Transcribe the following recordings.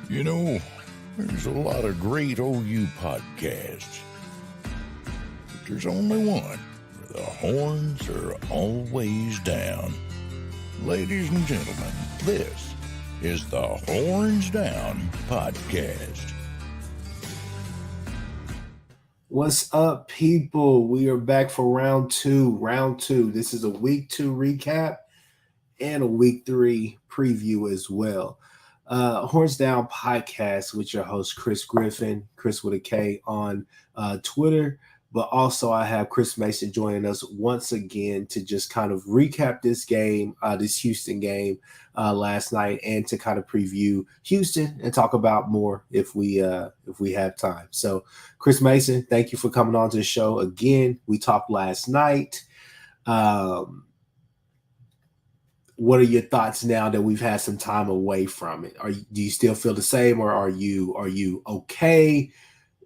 You know, there's a lot of great OU podcasts, but there's only one where the horns are always down. Ladies and gentlemen, this is the Horns Down Podcast. What's up, people? We are back for round two. This is a week 2 recap and a week 3 preview as well. Horns Down Podcast with your host, Chris Griffin, Chris with a K on Twitter. But also I have Chris Mason joining us once again to just kind of recap this game, this Houston game last night, and to kind of preview Houston and talk about more if we have time. So, Chris Mason, thank you for coming on to the show again. We talked last night. What are your thoughts now that we've had some time away from it? Do you still feel the same, or are you okay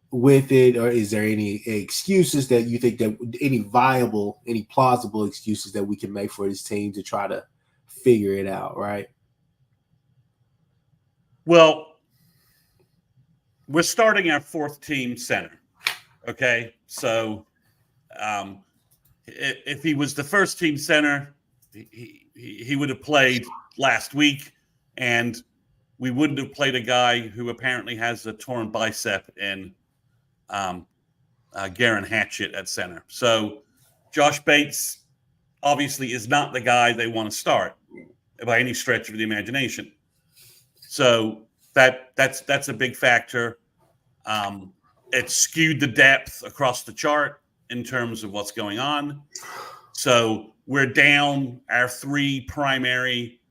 with it, or is there any excuses that you think that any plausible excuses that we can make for this team to try to figure it out, right? Well, we're starting our fourth team center. Okay. So if he was the first team center, he would have played last week, and we wouldn't have played a guy who apparently has a torn bicep in Garen Hatchett at center. So Josh Bates obviously is not the guy they want to start by any stretch of the imagination. So that's a big factor. It skewed the depth across the chart in terms of what's going on. So we're down our 3 primary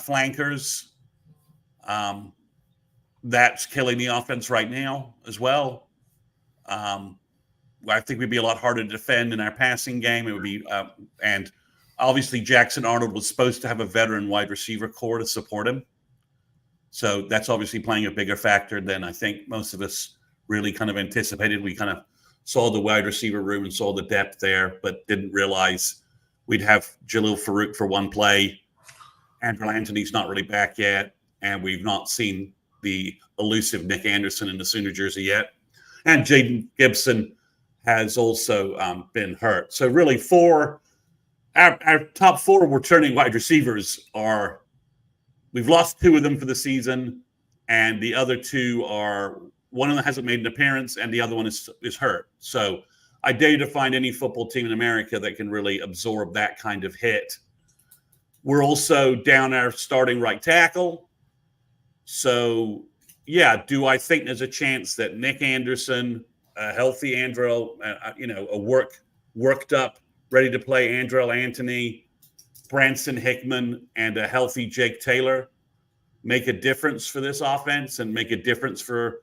flankers. That's killing the offense right now as well. I think we'd be a lot harder to defend in our passing game. It would be, and obviously Jackson Arnold was supposed to have a veteran wide receiver core to support him. So that's obviously playing a bigger factor than I think most of us really kind of anticipated. We kind of saw the wide receiver room and saw the depth there, but didn't realize we'd have Jalil Farouk for one play. Andrew Anthony's not really back yet, and we've not seen the elusive Nick Anderson in the Sooner jersey yet. And Jaden Gibson has also been hurt. So really our top 4 returning wide receivers are, we've lost 2 of them for the season, and the other 2 are, one of them hasn't made an appearance and the other one is hurt. So I dare you to find any football team in America that can really absorb that kind of hit. We're also down our starting right tackle. So yeah, do I think there's a chance that Nick Anderson, a healthy Andrel, a worked up, ready to play Andrel Anthony, Branson Hickman, and a healthy Jake Taylor make a difference for this offense and make a difference for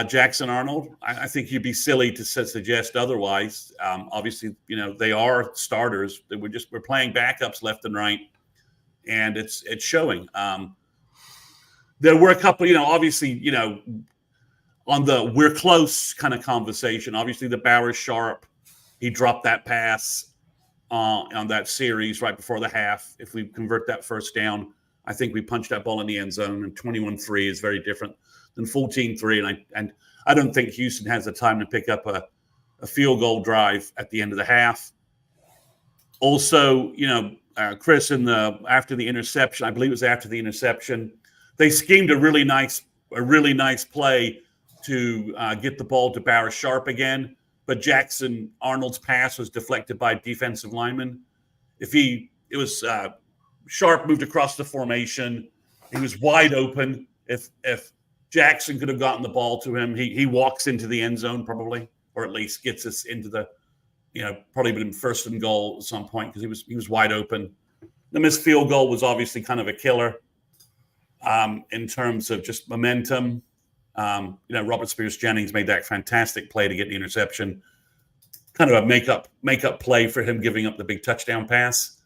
Jackson Arnold? I think you'd be silly to suggest otherwise. Obviously, they are starters. We're playing backups left and right, and it's showing. There were a couple, obviously, on the we're close kind of conversation. Obviously, the Bowers Sharp, he dropped that pass on that series right before the half. If we convert that first down, I think we punched that ball in the end zone, and 21-3 is very different than 14-3. And I don't think Houston has the time to pick up a field goal drive at the end of the half. Also, Chris, after the interception, I believe it was after the interception, they schemed a really nice play to get the ball to Bowers Sharp again, but Jackson Arnold's pass was deflected by a defensive lineman. Sharp moved across the formation, he was wide open. If Jackson could have gotten the ball to him, he walks into the end zone probably, or at least gets us into the, probably been first and goal at some point because he was wide open. The missed field goal was obviously kind of a killer. In terms of just momentum, Robert Spears-Jennings made that fantastic play to get the interception. Kind of a make-up play for him giving up the big touchdown pass.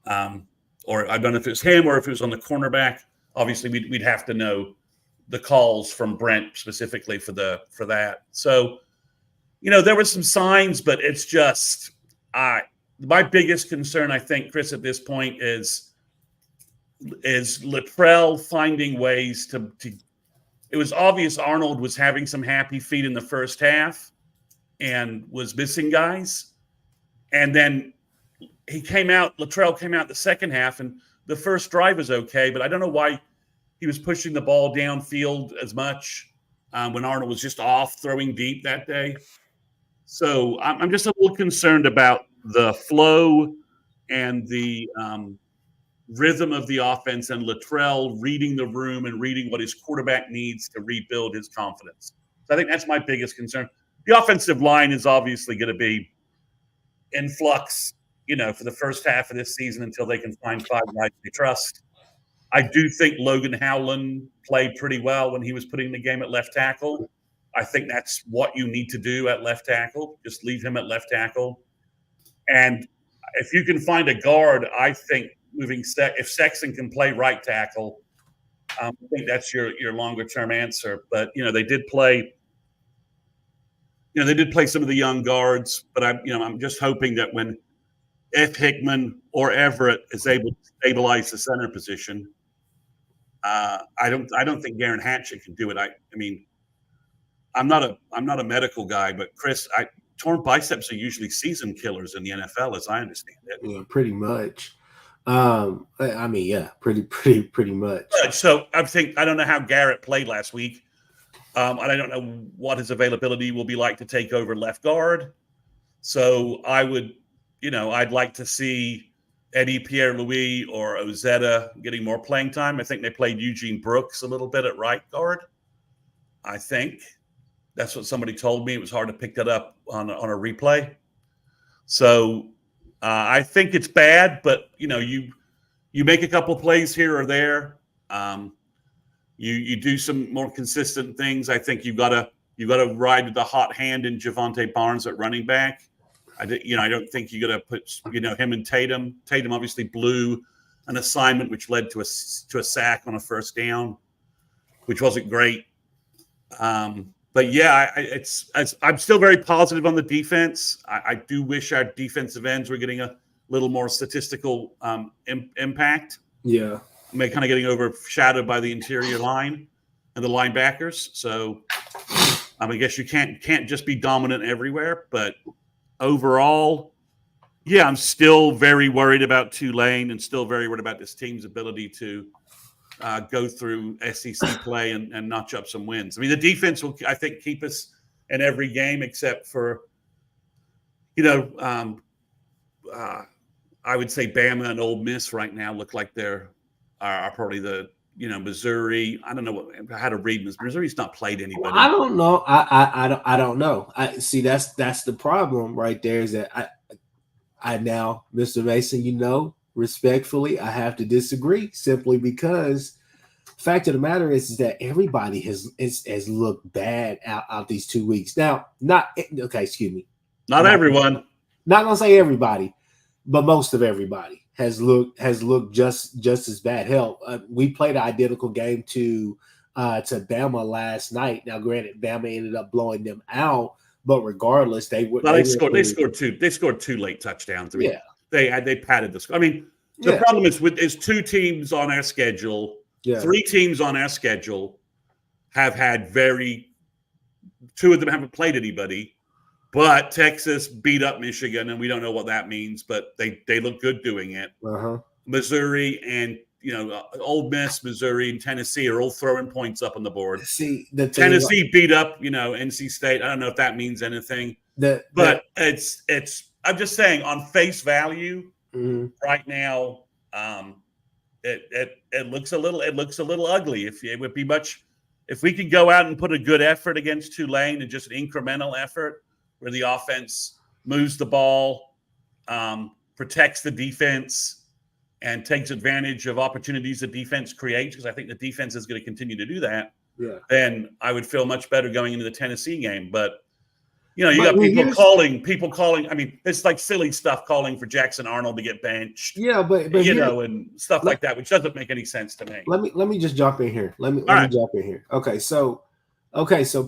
Or I don't know if it was him or if it was on the cornerback. Obviously, we'd have to know the calls from Brent specifically for that. So, there were some signs, but it's just my biggest concern, I think, Chris, at this point is is Latrell finding ways to. It was obvious Arnold was having some happy feet in the first half and was missing guys, and then Latrell came out the second half, and the first drive was okay, but I don't know why he was pushing the ball downfield as much when Arnold was just off throwing deep that day. So I'm just a little concerned about the flow and the rhythm of the offense and Latrell reading the room and reading what his quarterback needs to rebuild his confidence. So I think that's my biggest concern. The offensive line is obviously going to be in flux, for the first half of this season until they can find 5 guys they trust. I do think Logan Howland played pretty well when he was putting the game at left tackle. I think that's what you need to do at left tackle. Just leave him at left tackle. And if you can find a guard, I think if Sexton can play right tackle, I think that's your longer term answer. But they did play. They did play some of the young guards, but I'm just hoping that if Hickman or Everett is able to stabilize the center position, I don't think Garen Hatchett can do it. I mean, I'm not a medical guy, but Chris, torn biceps are usually season killers in the NFL, as I understand it. Yeah, pretty much. Pretty much. So I don't know how Garrett played last week. And I don't know what his availability will be like to take over left guard. So I'd like to see Eddie Pierre-Louis or Ozetta getting more playing time. I think they played Eugene Brooks a little bit at right guard. I think that's what somebody told me. It was hard to pick that up on a replay. So I think it's bad, but you make a couple plays here or there. You do some more consistent things. I think you got to ride with the hot hand in Javonte Barnes at running back. I don't think you got to put him and Tatum. Tatum obviously blew an assignment which led to a sack on a first down, which wasn't great. But yeah, I'm still very positive on the defense. I do wish our defensive ends were getting a little more statistical impact. Yeah. Kind of getting overshadowed by the interior line and the linebackers. So I guess you can't just be dominant everywhere. But overall, yeah, I'm still very worried about Tulane and still very worried about this team's ability to go through SEC play and notch up some wins. I mean, the defense will, I think, keep us in every game except for, I would say Bama and Ole Miss right now look like they're probably the Missouri. I don't know how to read this. Missouri's not played anybody. Well, I don't know. I don't know. I see. That's the problem right there. Is that I now, Mr. Mason, respectfully, I have to disagree simply because the fact of the matter is that everybody has looked bad out these 2 weeks. Now, excuse me. Not everyone. Not gonna say everybody, but most of everybody has looked just as bad. Hell, we played an identical game to Bama last night. Now, granted, Bama ended up blowing them out, but regardless, they scored 2 late touchdowns. I mean, they padded the score. I mean, the problem is 2 teams on our schedule. Yeah. 3 teams on our schedule have had 2 of them haven't played anybody. But Texas beat up Michigan, and we don't know what that means, but they look good doing it. Uh-huh. Missouri and Ole Miss, Missouri, and Tennessee are all throwing points up on the board. See, Tennessee beat up NC State. I don't know if that means anything, but it's. I'm just saying on face value, right now, it looks a little ugly. If we could go out and put a good effort against Tulane and just an incremental effort, where the offense moves the ball, protects the defense, and takes advantage of opportunities the defense creates, because I think the defense is going to continue to do that, then I would feel much better going into the Tennessee game. But, you got people calling. I mean, it's like silly stuff calling for Jackson Arnold to get benched. Yeah, but and stuff like that, which doesn't make any sense to me. Let me just jump in here. Let me jump in here. Okay, so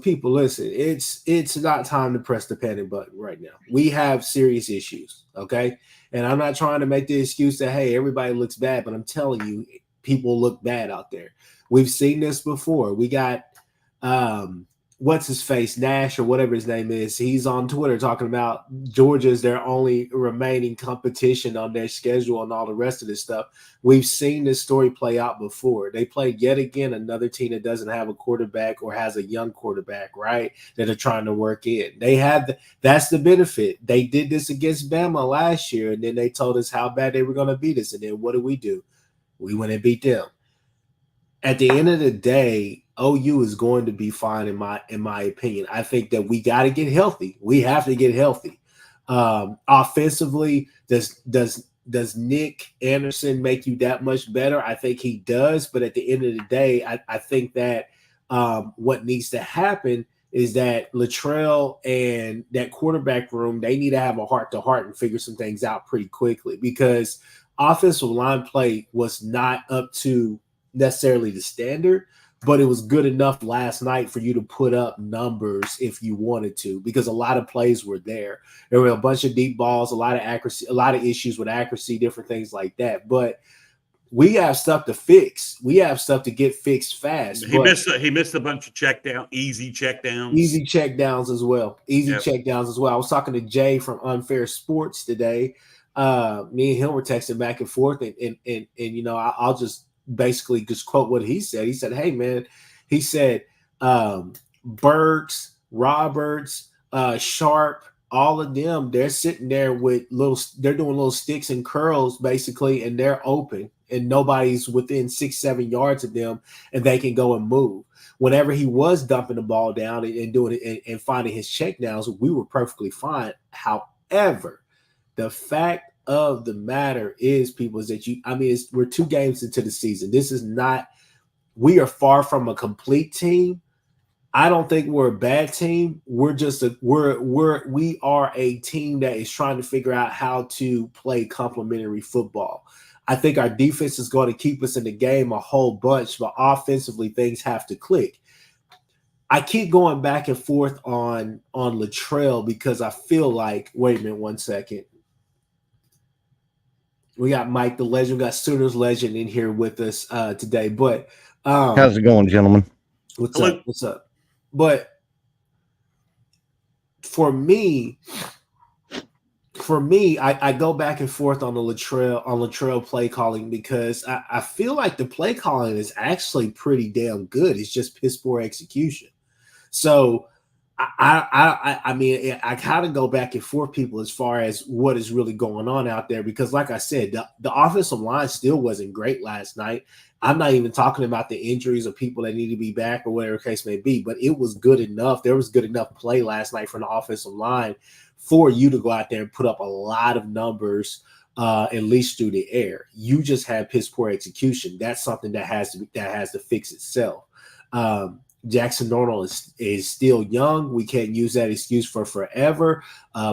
people, listen, it's not time to press the panic button right now. We have serious issues, okay? And I'm not trying to make the excuse that, hey, everybody looks bad, but I'm telling you, people look bad out there. We've seen this before. We got what's his face, Nash or whatever his name is. He's on Twitter talking about Georgia is their only remaining competition on their schedule and all the rest of this stuff. We've seen this story play out before. They played yet again another team that doesn't have a quarterback or has a young quarterback, right? That are trying to work in. That's the benefit. They did this against Bama last year, and then they told us how bad they were going to beat us. And then what do? We went and beat them. At the end of the day, OU is going to be fine in my opinion. I think that we got to get healthy. We have to get healthy. Offensively, does Nick Anderson make you that much better? I think he does. But at the end of the day, I think that what needs to happen is that Latrell and that quarterback room, they need to have a heart-to-heart and figure some things out pretty quickly, because offensive line play was not up to necessarily the standard, but it was good enough last night for you to put up numbers if you wanted to, because a lot of plays were there. There were a bunch of deep balls, a lot of accuracy, a lot of issues with accuracy, different things like that. But we have stuff to fix. We have stuff to get fixed fast. He missed a bunch of easy checkdowns. Easy checkdowns as well. Checkdowns as well. I was talking to Jay from Unfair Sports today. Me and him were texting back and forth, and you know, I'll just basically just quote what he said. He said, "Hey man," he said, Burks, Roberts, Sharp, all of them, they're sitting there with they're doing little sticks and curls basically, and they're open and nobody's within 6-7 yards of them, and they can go and move. Whenever he was dumping the ball down and doing it and finding his checkdowns, we were perfectly fine. However, the fact of the matter is, people, is that we're 2 games into the season. We are far from a complete team. I don't think we're a bad team. We are a team that is trying to figure out how to play complementary football. I think our defense is going to keep us in the game a whole bunch, but offensively things have to click. I keep going back and forth on Latrell because I feel like, wait a minute, 1 second. We got Mike the Legend, we got Sooners Legend in here with us today. But how's it going, gentlemen? What's up? But for me, I go back and forth on Latrell play calling, because I feel like the play calling is actually pretty damn good. It's just piss poor execution. So I mean, I kind of go back and forth, people, as far as what is really going on out there, because like I said, the offensive line still wasn't great last night. I'm not even talking about the injuries or people that need to be back or whatever the case may be, but it was good enough. There was good enough play last night from the offensive line for you to go out there and put up a lot of numbers, at least through the air. You just had piss poor execution. That's something that has to fix itself. Jackson Arnold is still young. We can't use that excuse for forever.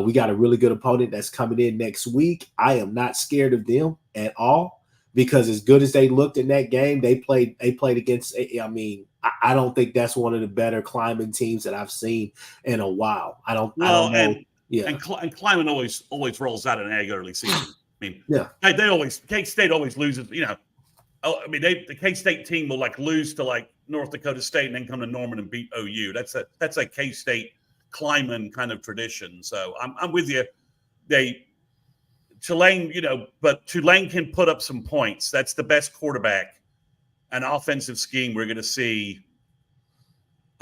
We got a really good opponent that's coming in next week. I am not scared of them at all, because as good as they looked in that game, they played against. I mean, I don't think that's one of the better climbing teams that I've seen in a while. I don't know. And climbing always rolls out an egg early season. I mean, yeah, K-State always loses. You know, I mean, the K-State team will lose to North Dakota State and then come to Norman and beat OU. That's a K-State climbing kind of tradition. So I'm with you. Tulane, but Tulane can put up some points. That's the best quarterback and offensive scheme we're going to see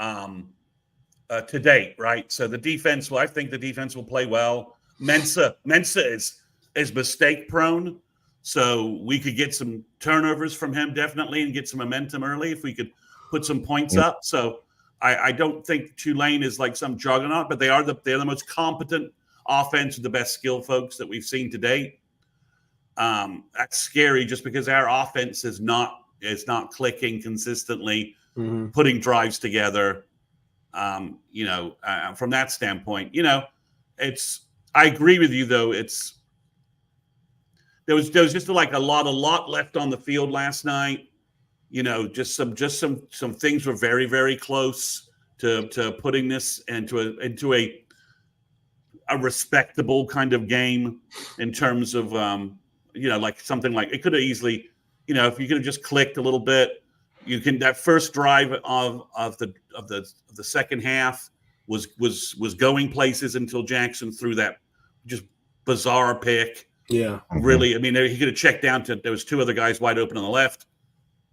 to date, right? So the defense, I think the defense will play well. Mensa is mistake prone, so we could get some turnovers from him definitely and get some momentum early if we could put some points up. So I don't think Tulane is like some juggernaut, but they're the most competent offense with the best skill folks that we've seen to date. That's scary just because our offense is not clicking consistently, putting drives together. From that standpoint, I agree with you though. There was just a lot left on the field last night. Just some things were very, very close to putting this into a respectable kind of game in terms of something like it could have easily if you could have just clicked a little bit, you can. That first drive of the second half was going places until Jackson threw that just bizarre pick. Yeah, really. I mean, he could have checked down to there was two other guys wide open on the left.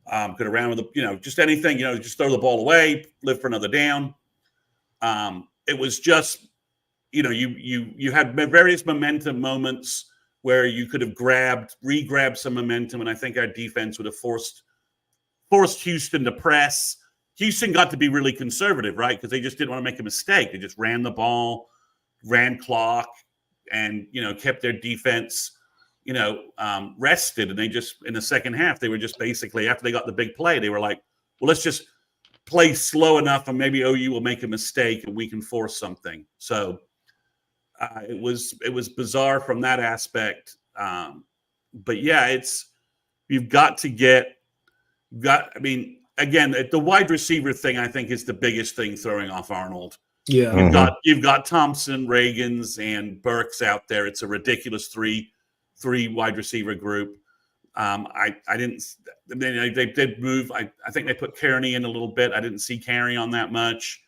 Could have ran with just anything. Just throw the ball away, live for another down. It was just, you had various momentum moments where you could have re-grabbed some momentum, and I think our defense would have forced Houston to press. Houston got to be really conservative, right? Because they just didn't want to make a mistake. They just ran the ball, ran clock, and kept their defense rested. And they just, in the second half, they were just basically, after they got the big play, they were like, well, let's just play slow enough and maybe OU will make a mistake and we can force something. So it was bizarre from that aspect. But yeah, you've got to again, the wide receiver thing, I think, is the biggest thing throwing off Arnold. yeah. You've got Thompson, Reagans, and Burks out there. It's a ridiculous three wide receiver group. They did move. I think they put Kearney in a little bit. I didn't see Carey on that much.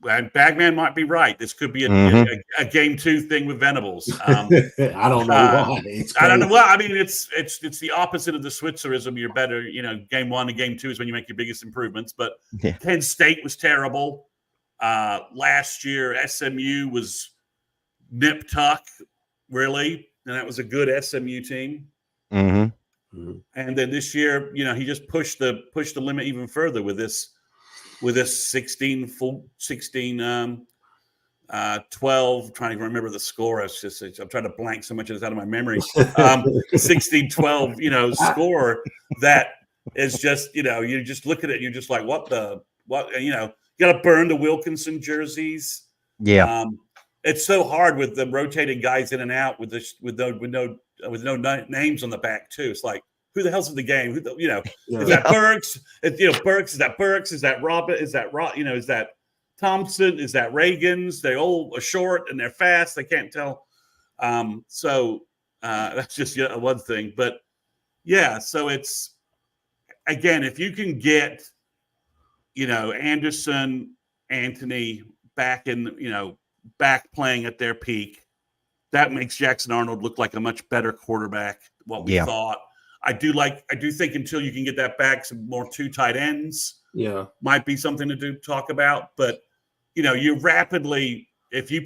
Bagman might be right. This could be a game 2 thing with Venables. I don't know why. I don't know. Well, I mean, it's the opposite of the Switzerism. You're better, game 1 and game 2 is when you make your biggest improvements. But Penn State was terrible. Last year, SMU was nip tuck, really. And that was a good SMU team. Mm-hmm. And then this year, he just pushed the limit even further with this 16-12, trying to remember the score. I'm trying to blank so much of this out of my memory. 16-12, score that is just, you just look at it and you're just like, what, you got to burn the Wilkinson jerseys. Yeah. It's so hard with them rotating guys in and out with no names on the back too. It's like, who the hell's in the game? Is that Burks? Burks, is that Burks? Is that Robert? Is that is that Thompson? Is that Reagans? They all are short and they're fast. They can't tell. So that's just one thing. But yeah, so it's, again, if you can get, Anderson, Anthony back back playing at their peak, that makes Jackson Arnold look like a much better quarterback. What we thought. I do think until you can get that back, some more 2 tight ends might be something to talk about. But you rapidly, if you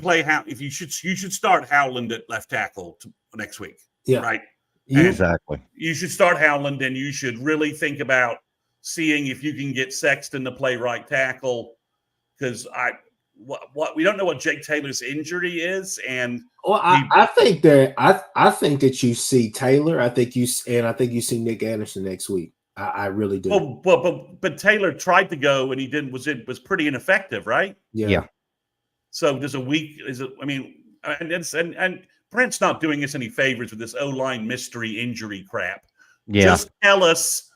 should start Howland at left tackle next week. Yeah. Right. Exactly. You should start Howland, and you should really think about seeing if you can get Sexton to play right tackle, because we don't know what Jake Taylor's injury is, and I think that you see Taylor. I think you see Nick Anderson next week. I really do. But Taylor tried to go and he didn't. Was pretty ineffective, right? Yeah. So there's a week. And Brent's not doing us any favors with this O-line mystery injury crap. Yeah. Just tell us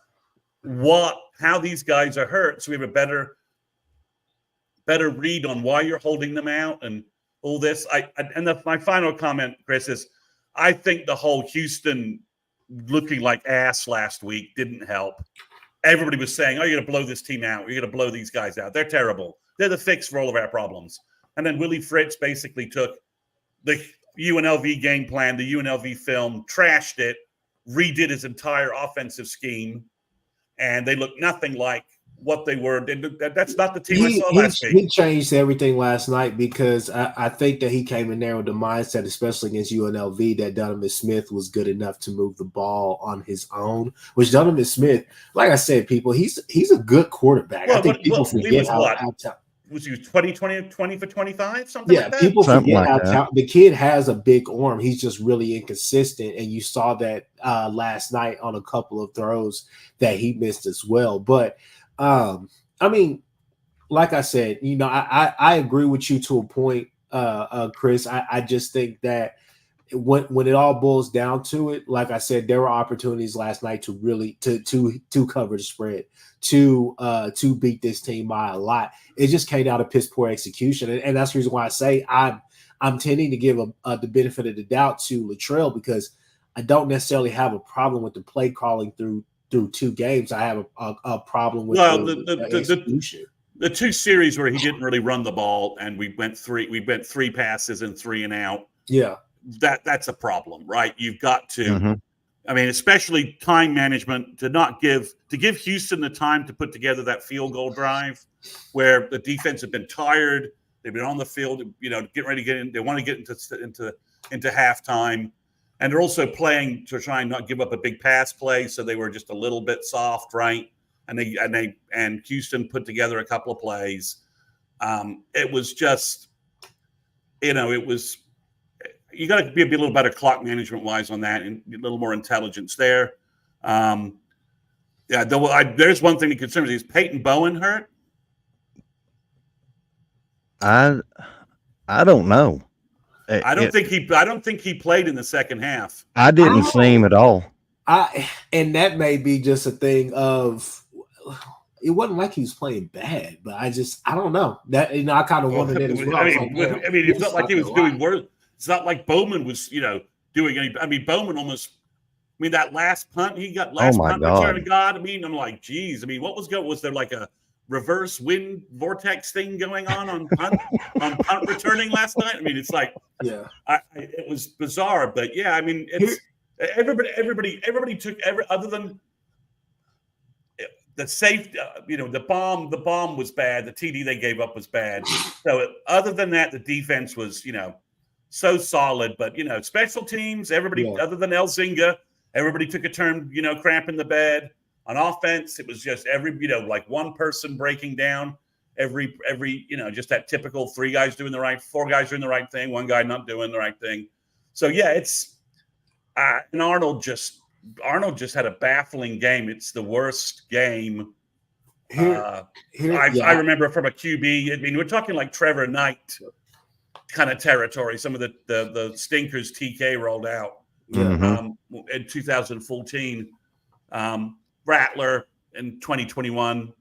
how these guys are hurt, so we have a better read on why you're holding them out and all this. My final comment, Chris, is I think the whole Houston looking like ass last week didn't help. Everybody was saying, "Oh, you're going to blow this team out. You're going to blow these guys out. They're terrible. They're the fix for all of our problems." And then Willie Fritz basically took the UNLV game plan, the UNLV film, trashed it, redid his entire offensive scheme, and they looked nothing like what they were. That's not the team I saw last week. He changed everything last night because I think that he came in there with the mindset, especially against UNLV, that Donovan Smith was good enough to move the ball on his own. Which Donovan Smith, like I said, people, he's a good quarterback. I think people forget how was he 20 for 25, something like that? People forget how the kid has a big arm. He's just really inconsistent, and you saw that last night on a couple of throws that he missed as well. But I mean, like I said, I agree with you to a point, Chris. I just think that when it all boils down to it, like I said, there were opportunities last night to really to cover the spread, to beat this team by a lot. It just came out of piss poor execution, and that's the reason why I say I'm tending to give the benefit of the doubt to Latrell, because I don't necessarily have a problem with the play calling through 2 games. I have a problem with the execution. The 2 series where he didn't really run the ball and we went 3 passes and 3 and out. Yeah. That's a problem, right? You've got to, Mm-hmm. I mean, especially time management, to give Houston the time to put together that field goal drive where the defense had been tired. They've been on the field, getting ready to get in. They want to get into halftime. And they're also playing to try and not give up a big pass play. So they were just a little bit soft, right? And Houston put together a couple of plays. It was just, it was, you got to be a little better clock management wise on that and a little more intelligence there. There's one thing that concerns me. Is Peyton Bowen hurt? I don't know. I don't think he played in the second half. I didn't see him at all. And that may be just a thing of, it wasn't like he was playing bad, but I don't know. That I kind of wondered it as well. It's not like he was doing worse. It's not like Bowman was, doing any. I mean, Bowman almost. I mean, that last punt he got, punt return to God. I mean, I'm like, geez. I mean, what was going? Was there like a reverse wind vortex thing going on punt returning last night? I mean, it's like, yeah, it was bizarre, but yeah, I mean, it's everybody took other than the safe, the bomb was bad. The TD they gave up was bad. So other than that, the defense was, so solid. But special teams, everybody other than Elzinga, everybody took a turn, cramping the bed. On offense, it was just like one person breaking down. Every just that typical 4 guys doing the right thing, one guy not doing the right thing. So yeah, it's and Arnold just had a baffling game. It's the worst game. I remember from a QB. I mean, we're talking like Trevor Knight kind of territory. Some of the stinkers TK rolled out in 2014. Rattler in 2021.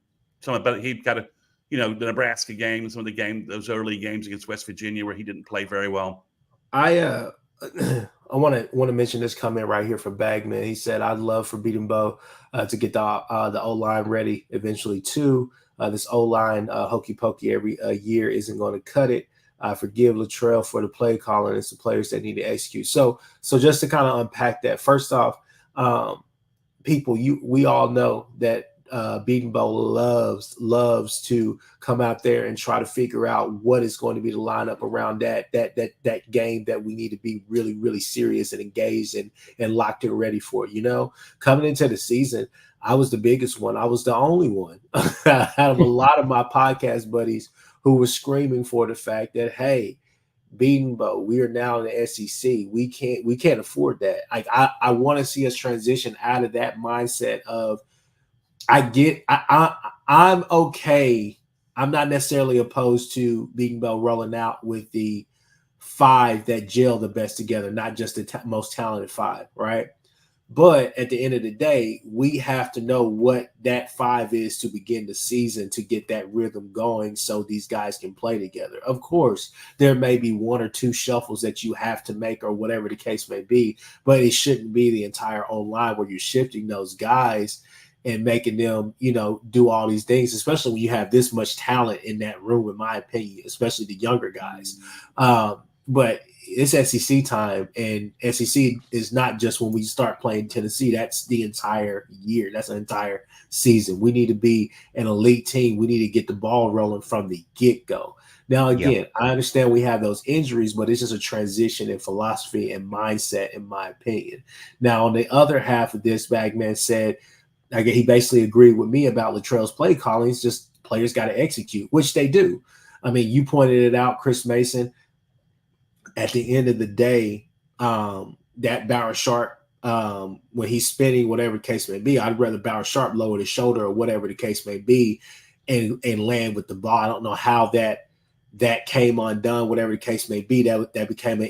He got the Nebraska game, some of those early games against West Virginia where he didn't play very well. I want to mention this comment right here from Bagman. He said, "I'd love for Beaton Bow to get the O-line ready eventually too. This O-line hokey pokey every year isn't going to cut it. Forgive Latrell for the play calling. It's the players that need to execute." So just to kind of unpack that, first off, we all know that Beaton Bow loves to come out there and try to figure out what is going to be the lineup around that game that we need to be really, really serious and engaged and locked and ready for. Coming into the season, I was the biggest one. I was the only one out of a lot of my podcast buddies who were screaming for the fact that, hey, Beaton Bow, we are now in the SEC. We can't afford that. Like I want to see us transition out of that mindset of I'm okay. I'm not necessarily opposed to Beaton Bow rolling out with the 5 that gel the best together, not just the most talented 5, right? But at the end of the day, we have to know what that 5 is to begin the season to get that rhythm going so these guys can play together. Of course, there may be 1 or 2 shuffles that you have to make or whatever the case may be, but it shouldn't be the entire O-line where you're shifting those guys and making them, do all these things, especially when you have this much talent in that room, in my opinion, especially the younger guys. But it's SEC time, and SEC is not just when we start playing Tennessee. That's the entire year. That's an entire season. We need to be an elite team. We need to get the ball rolling from the get-go. Now, again, I understand we have those injuries, but it's just a transition in philosophy and mindset, in my opinion. Now, on the other half of this, Bagman said, he basically agreed with me about Latrell's play calling. It's just players got to execute, which they do. I mean, you pointed it out, Chris Mason. At the end of the day, that Bauer Sharp, when he's spinning, whatever the case may be, I'd rather Bauer Sharp lower his shoulder or whatever the case may be and land with the ball. I don't know how that came undone, whatever the case may be. That became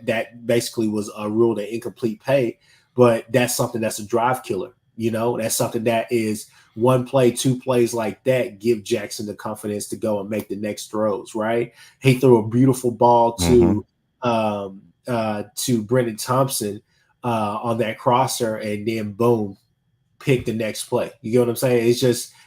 that basically was a rule that incomplete pay, but that's something that's a drive killer. That's something that is 1 play, 2 plays like that give Jackson the confidence to go and make the next throws, right? He threw a beautiful ball to Brendan Thompson on that crosser, and then boom, pick the next play. You get what I'm saying?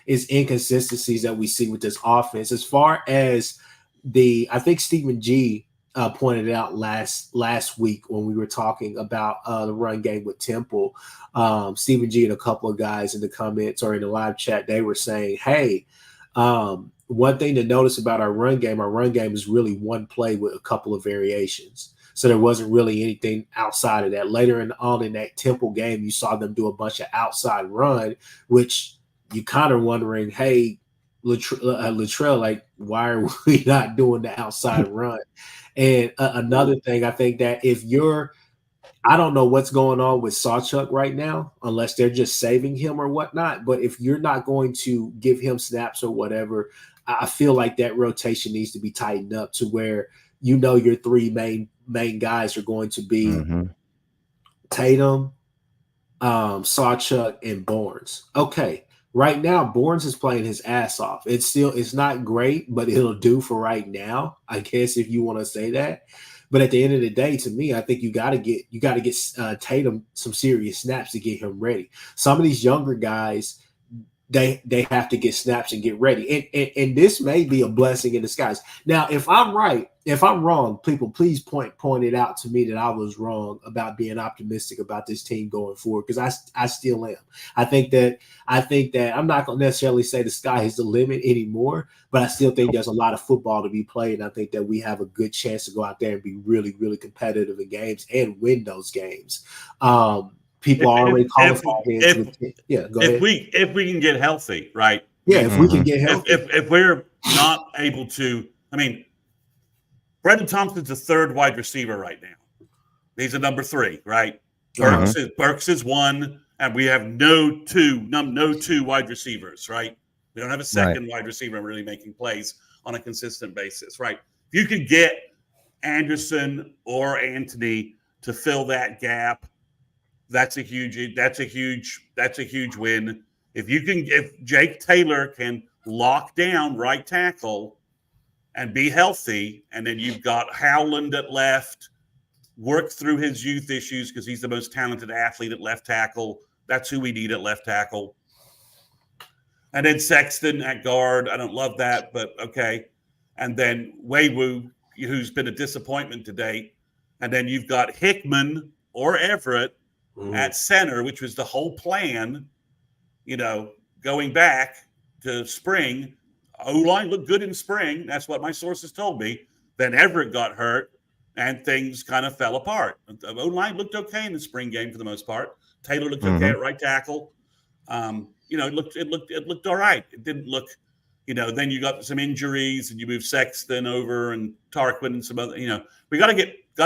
It's inconsistencies that we see with this offense. As far as I think Stephen G pointed out last week when we were talking about the run game with Temple. Stephen G and a couple of guys in the comments or in the live chat, they were saying, hey, one thing to notice about our run game is really one play with a couple of variations. So there wasn't really anything outside of that. Later on in that Temple game, you saw them do a bunch of outside run, which you kind of wondering, hey, Latrell, like, why are we not doing the outside run? And another thing, I think that I don't know what's going on with Sawchuk right now, unless they're just saving him or whatnot. But if you're not going to give him snaps or whatever, I feel like that rotation needs to be tightened up to where your three main guys are going to be Tatum, Sawchuk, and Barnes. Okay. Right now, Barnes is playing his ass off. It's not great, but it'll do for right now, I guess, if you want to say that. But at the end of the day, to me, I think you got to get Tatum some serious snaps to get him ready. Some of these younger guys, they have to get snaps and get ready. And this may be a blessing in disguise. Now, if I'm right, if I'm wrong, people please point it out to me that I was wrong about being optimistic about this team going forward, because I still am. I think that I'm not going to necessarily say the sky is the limit anymore, but I still think there's a lot of football to be played. And I think that we have a good chance to go out there and be really, really competitive in games and win those games. People are already calling for heads. Go ahead. If we can get healthy, right? Yeah, if we can get healthy. If we're not able to, I mean, Brendan Thompson's a third wide receiver right now. He's a number 3, right? Burks is 1, and we have no two wide receivers, right? We don't have a second wide receiver really making plays on a consistent basis, right? If you can get Anderson or Anthony to fill that gap, that's a huge win. If Jake Taylor can lock down right tackle and be healthy, and then you've got Howland at left, work through his youth issues because he's the most talented athlete at left tackle. That's who we need at left tackle. And then Sexton at guard. I don't love that, but okay. And then Weiwu, who's been a disappointment to date. And then you've got Hickman or Everett at center, which was the whole plan, going back to spring. O-line looked good in spring. That's what my sources told me. Then Everett got hurt, and things kind of fell apart. The O-line looked okay in the spring game for the most part. Taylor looked okay at right tackle. It looked all right. It didn't look, then you got some injuries, and you move Sexton over and Tarquin and some other, we got to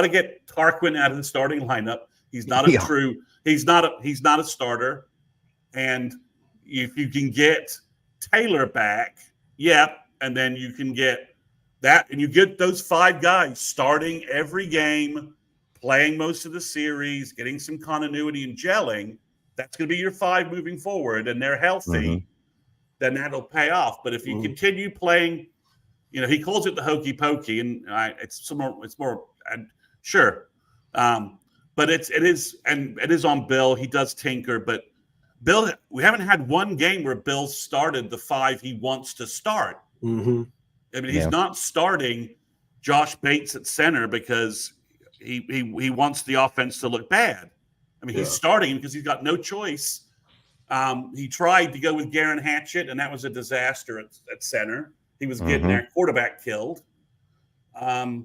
get Tarquin out of the starting lineup. He's not he's not a starter. And if you can get Taylor back, and then you can get that, and you get those 5 guys starting every game, playing most of the series, getting some continuity and gelling, that's going to be your 5 moving forward, and they're healthy, then that'll pay off. But if you continue playing, he calls it the hokey pokey, and it's more sure. But it is on Bill. He does tinker, but Bill, we haven't had one game where Bill started the 5 he wants to start. I mean, he's not starting Josh Bates at center because he wants the offense to look bad. I mean, he's starting him because he's got no choice. He tried to go with Garen Hatchett, and that was a disaster at center. He was getting their quarterback killed. So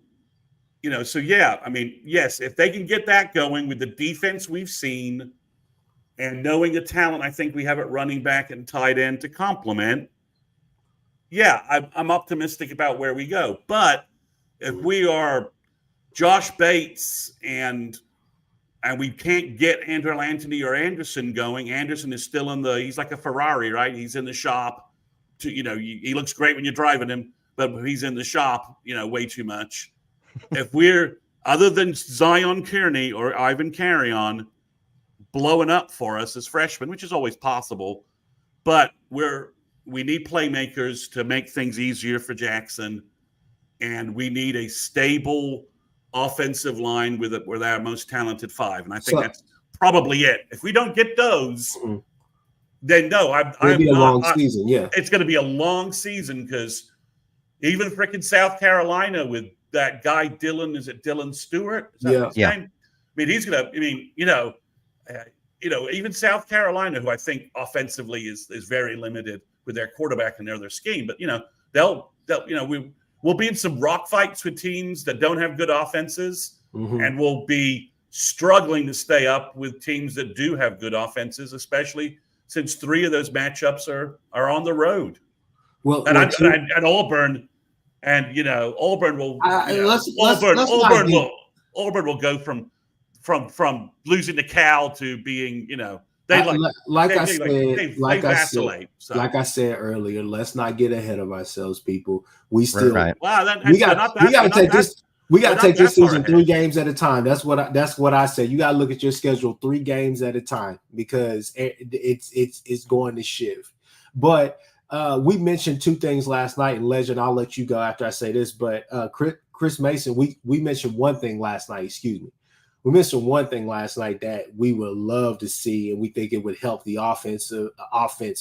I mean, yes, if they can get that going with the defense we've seen and knowing the talent, I think we have at running back and tight end to complement. I'm optimistic about where we go. But if we are Josh Bates and we can't get Andrew Anthony or Anderson going, Anderson is still he's like a Ferrari, right? He's in the shop. He looks great when you're driving him, but he's in the shop, way too much. If we're, other than Zion Kearney or Ivan Carrion blowing up for us as freshmen, which is always possible, but we need playmakers to make things easier for Jackson, and we need a stable offensive line with our most talented 5. And I think probably it. If we don't get those, then no, It'll be a long season. Yeah, it's going to be a long season because even freaking South Carolina with that guy Dylan, is it Dylan Stewart? Is that his name? I mean, he's going to. I mean, even South Carolina, who I think offensively is very limited with their quarterback and their scheme, but they'll we'll be in some rock fights with teams that don't have good offenses, and we'll be struggling to stay up with teams that do have good offenses, especially since 3 of those matchups are on the road. Well, and Auburn, and Auburn will Auburn will go from losing to Cal to being they vacillate. Like I said earlier, let's not get ahead of ourselves, people. We still wow, we got to take this. We got to take this season 3 games at a time. That's what I said. You got to look at your schedule 3 games at a time because it's going to shift. But we mentioned 2 things last night, and Legend, I'll let you go after I say this. But Chris Mason, we mentioned one thing last night. Excuse me. We mentioned one thing last night that we would love to see, and we think it would help the offense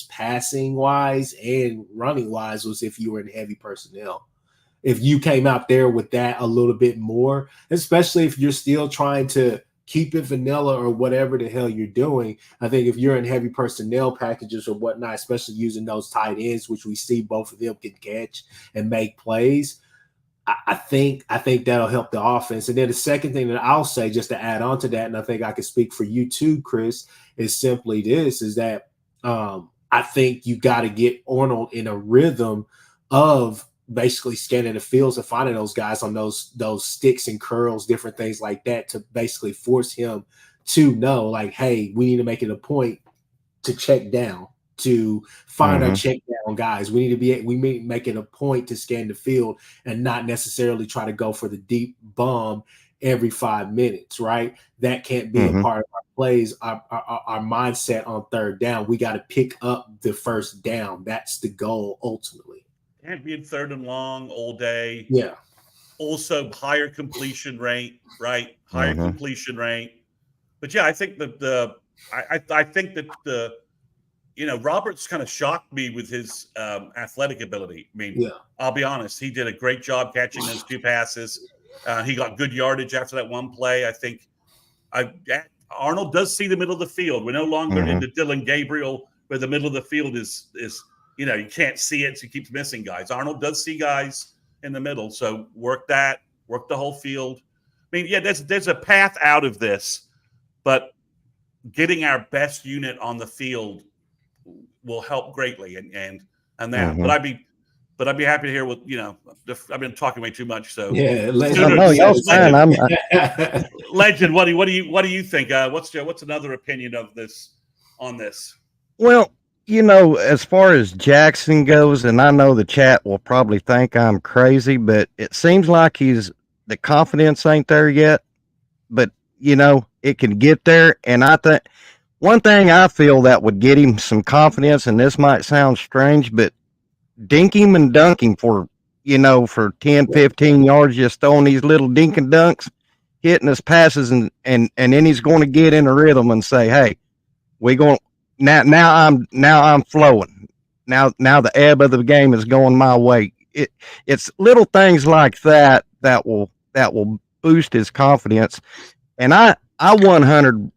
passing wise and running wise, was if you were in heavy personnel. If you came out there with that a little bit more, especially if you're still trying to keep it vanilla or whatever the hell you're doing. I think if you're in heavy personnel packages or whatnot, especially using those tight ends, which we see both of them can catch and make plays, I think that'll help the offense. And then the second thing that I'll say, just to add on to that, and I think I can speak for you too, Chris, is simply this, is that I think you got to get Arnold in a rhythm of basically scanning the fields and finding those guys on those sticks and curls, different things like that, to basically force him to know, like, hey, we need to make it a point to check down, to find our check down guys. We need make it a point to scan the field and not necessarily try to go for the deep bomb every 5 minutes, right? That can't be a part of our plays, our mindset on 3rd down. We got to pick up the 1st down. That's the goal ultimately. Can't be in 3rd and long all day. Yeah. Also higher completion rate, right? Higher completion rate. But yeah, I think that I think that Roberts kind of shocked me with his athletic ability. I mean, I'll be honest, he did a great job catching those 2 passes. He got good yardage after that one play. I think Arnold does see the middle of the field. We're no longer in the Dylan Gabriel where the middle of the field is you can't see it, so he keeps missing guys. Arnold does see guys in the middle, so work the whole field. I mean, yeah, there's a path out of this, but getting our best unit on the field will help greatly, and that. But I'd be happy to hear what I've been talking way too much. So yeah, Legend, what do you think? What's another opinion of this on this? Well, as far as Jackson goes, and I know the chat will probably think I'm crazy, but it seems like the confidence ain't there yet. But it can get there, and I think one thing I feel that would get him some confidence, and this might sound strange, but dink him and dunk him for 10, 15 yards, just throwing these little dink and dunks, hitting his passes, and then he's going to get in a rhythm and say, hey, we're going now I'm flowing. Now the ebb of the game is going my way. It's little things like that will boost his confidence. And I 100%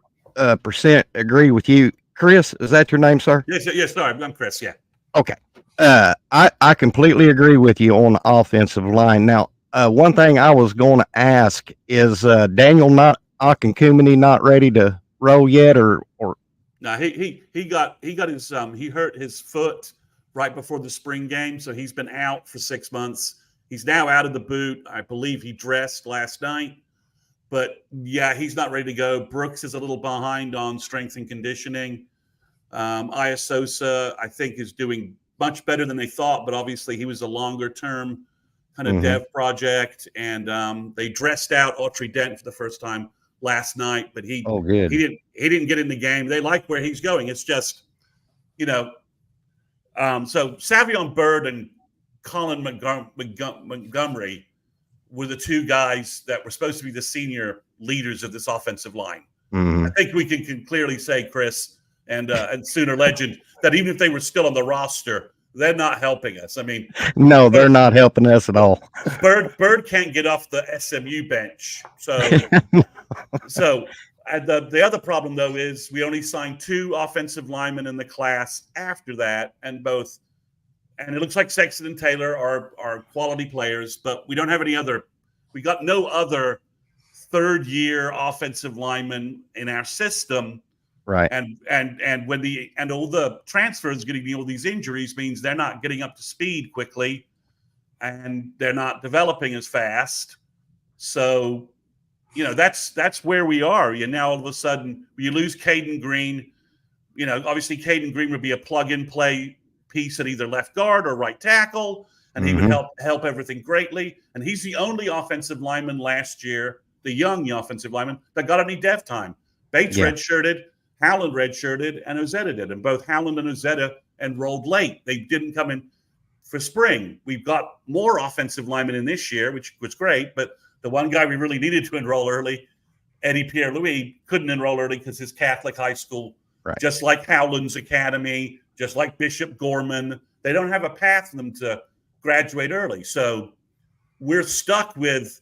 agree with you. Chris, is that your name, sir? Yes, sorry, I'm Chris, yeah. Okay. I completely agree with you on the offensive line. Now, one thing I was going to ask is Daniel Akinkumeni not ready to roll yet, or no, he got his he hurt his foot right before the spring game, so he's been out for 6 months. He's now out of the boot. I believe he dressed last night, but yeah, he's not ready to go. Brooks is a little behind on strength and conditioning. Iasosa, I think, is doing much better than they thought, but obviously he was a longer term kind of dev project, and they dressed out Autry Dent for the first time last night, but he didn't get in the game. They like where he's going. It's just, so Savion Byrd and Colin Montgomery were the 2 guys that were supposed to be the senior leaders of this offensive line. I think we can clearly say, Chris and Sooner Legend, that even if they were still on the roster, they're not helping us. I mean, No, they're not helping us at all. Bird can't get off the SMU bench. So the other problem, though, is we only signed 2 offensive linemen in the class after that, and it looks like Sexton and Taylor are quality players, but we don't have any other. We got no other third-year offensive linemen in our system. Right. And all the transfers getting all these injuries means they're not getting up to speed quickly, and they're not developing as fast. So, that's where we are. Now all of a sudden you lose Caden Green. Obviously Caden Green would be a plug-and-play piece at either left guard or right tackle, and he would help everything greatly. And he's the only offensive lineman last year, the young offensive lineman, that got any dev time. Bates redshirted, Howland redshirted, and Ozetta did. And both Howland and Ozetta enrolled late. They didn't come in for spring. We've got more offensive linemen in this year, which was great. But the one guy we really needed to enroll early, Eddie Pierre-Louis, couldn't enroll early because his Catholic high school, just like Howland's Academy, just like Bishop Gorman, they don't have a path for them to graduate early. So we're stuck with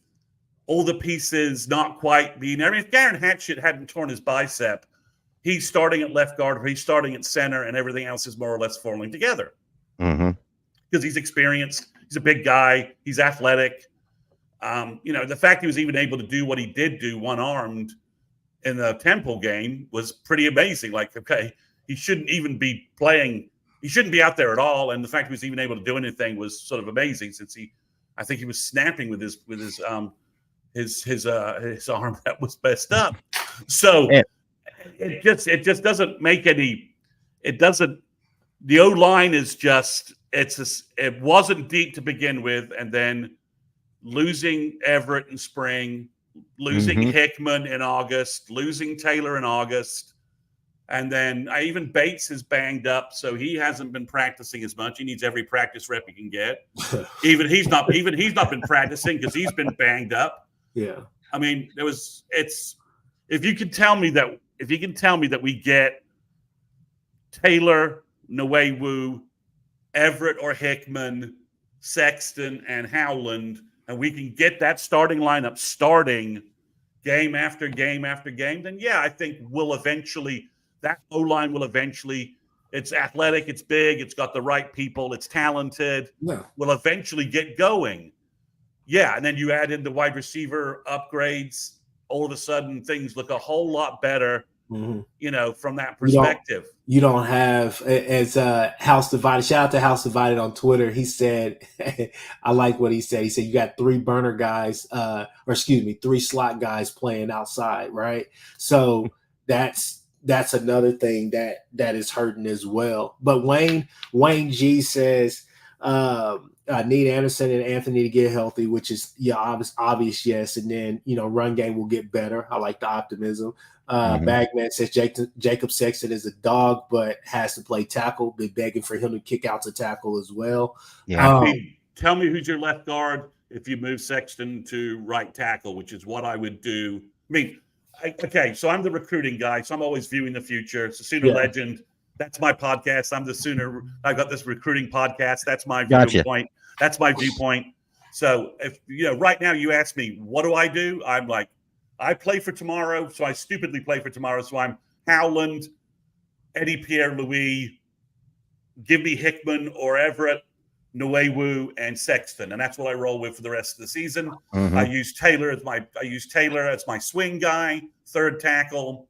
all the pieces not quite being there. I mean, if Garen Hatchett hadn't torn his bicep, he's starting at left guard or he's starting at center, and everything else is more or less falling together. Because he's experienced, he's a big guy, he's athletic. The fact he was even able to do what he did do one-armed in the Temple game was pretty amazing. Like, okay, he shouldn't even be playing. He shouldn't be out there at all. And the fact he was even able to do anything was sort of amazing, since I think he was snapping with his arm that was messed up. So it just doesn't make any. It doesn't. The O-line is just. It wasn't deep to begin with, and then losing Everett in spring, losing Hickman in August, losing Taylor in August. And then even Bates is banged up, so he hasn't been practicing as much. He needs every practice rep he can get. Even he's not been practicing because he's been banged up. Yeah. I mean, if you can tell me that we get Taylor, Nwewu, Everett or Hickman, Sexton, and Howland, and we can get that starting lineup starting game after game after game, then I think that O-line will eventually, it's athletic, it's big, it's got the right people, it's talented, will eventually get going. And then you add in the wide receiver upgrades, all of a sudden things look a whole lot better, from that perspective. You don't have, as House Divided, shout out to House Divided on Twitter. He said, I like what he said. He said, you got 3 burner guys, 3 slot guys playing outside, right? So that's another thing that is hurting as well. But Wayne G says, need Anderson and Anthony to get healthy, which is obvious, yes. And then run game will get better. I like the optimism. Bagman says Jacob Sexton is a dog, but has to play tackle. Been begging for him to kick out to tackle as well. Tell me who's your left guard if you move Sexton to right tackle, which is what I would do. I mean, so I'm the recruiting guy, so I'm always viewing the future. It's a Sooner Legend. That's my podcast. I'm the Sooner. I got this recruiting podcast. That's my viewpoint. That's my viewpoint. So if right now you ask me, what do I do? I'm like, I play for tomorrow, so I stupidly play for tomorrow. So I'm Howland, Eddie Pierre-Louis, give me Hickman or Everett, Nwewu, and Sexton, and that's what I roll with for the rest of the season. I use Taylor as my swing guy, third tackle,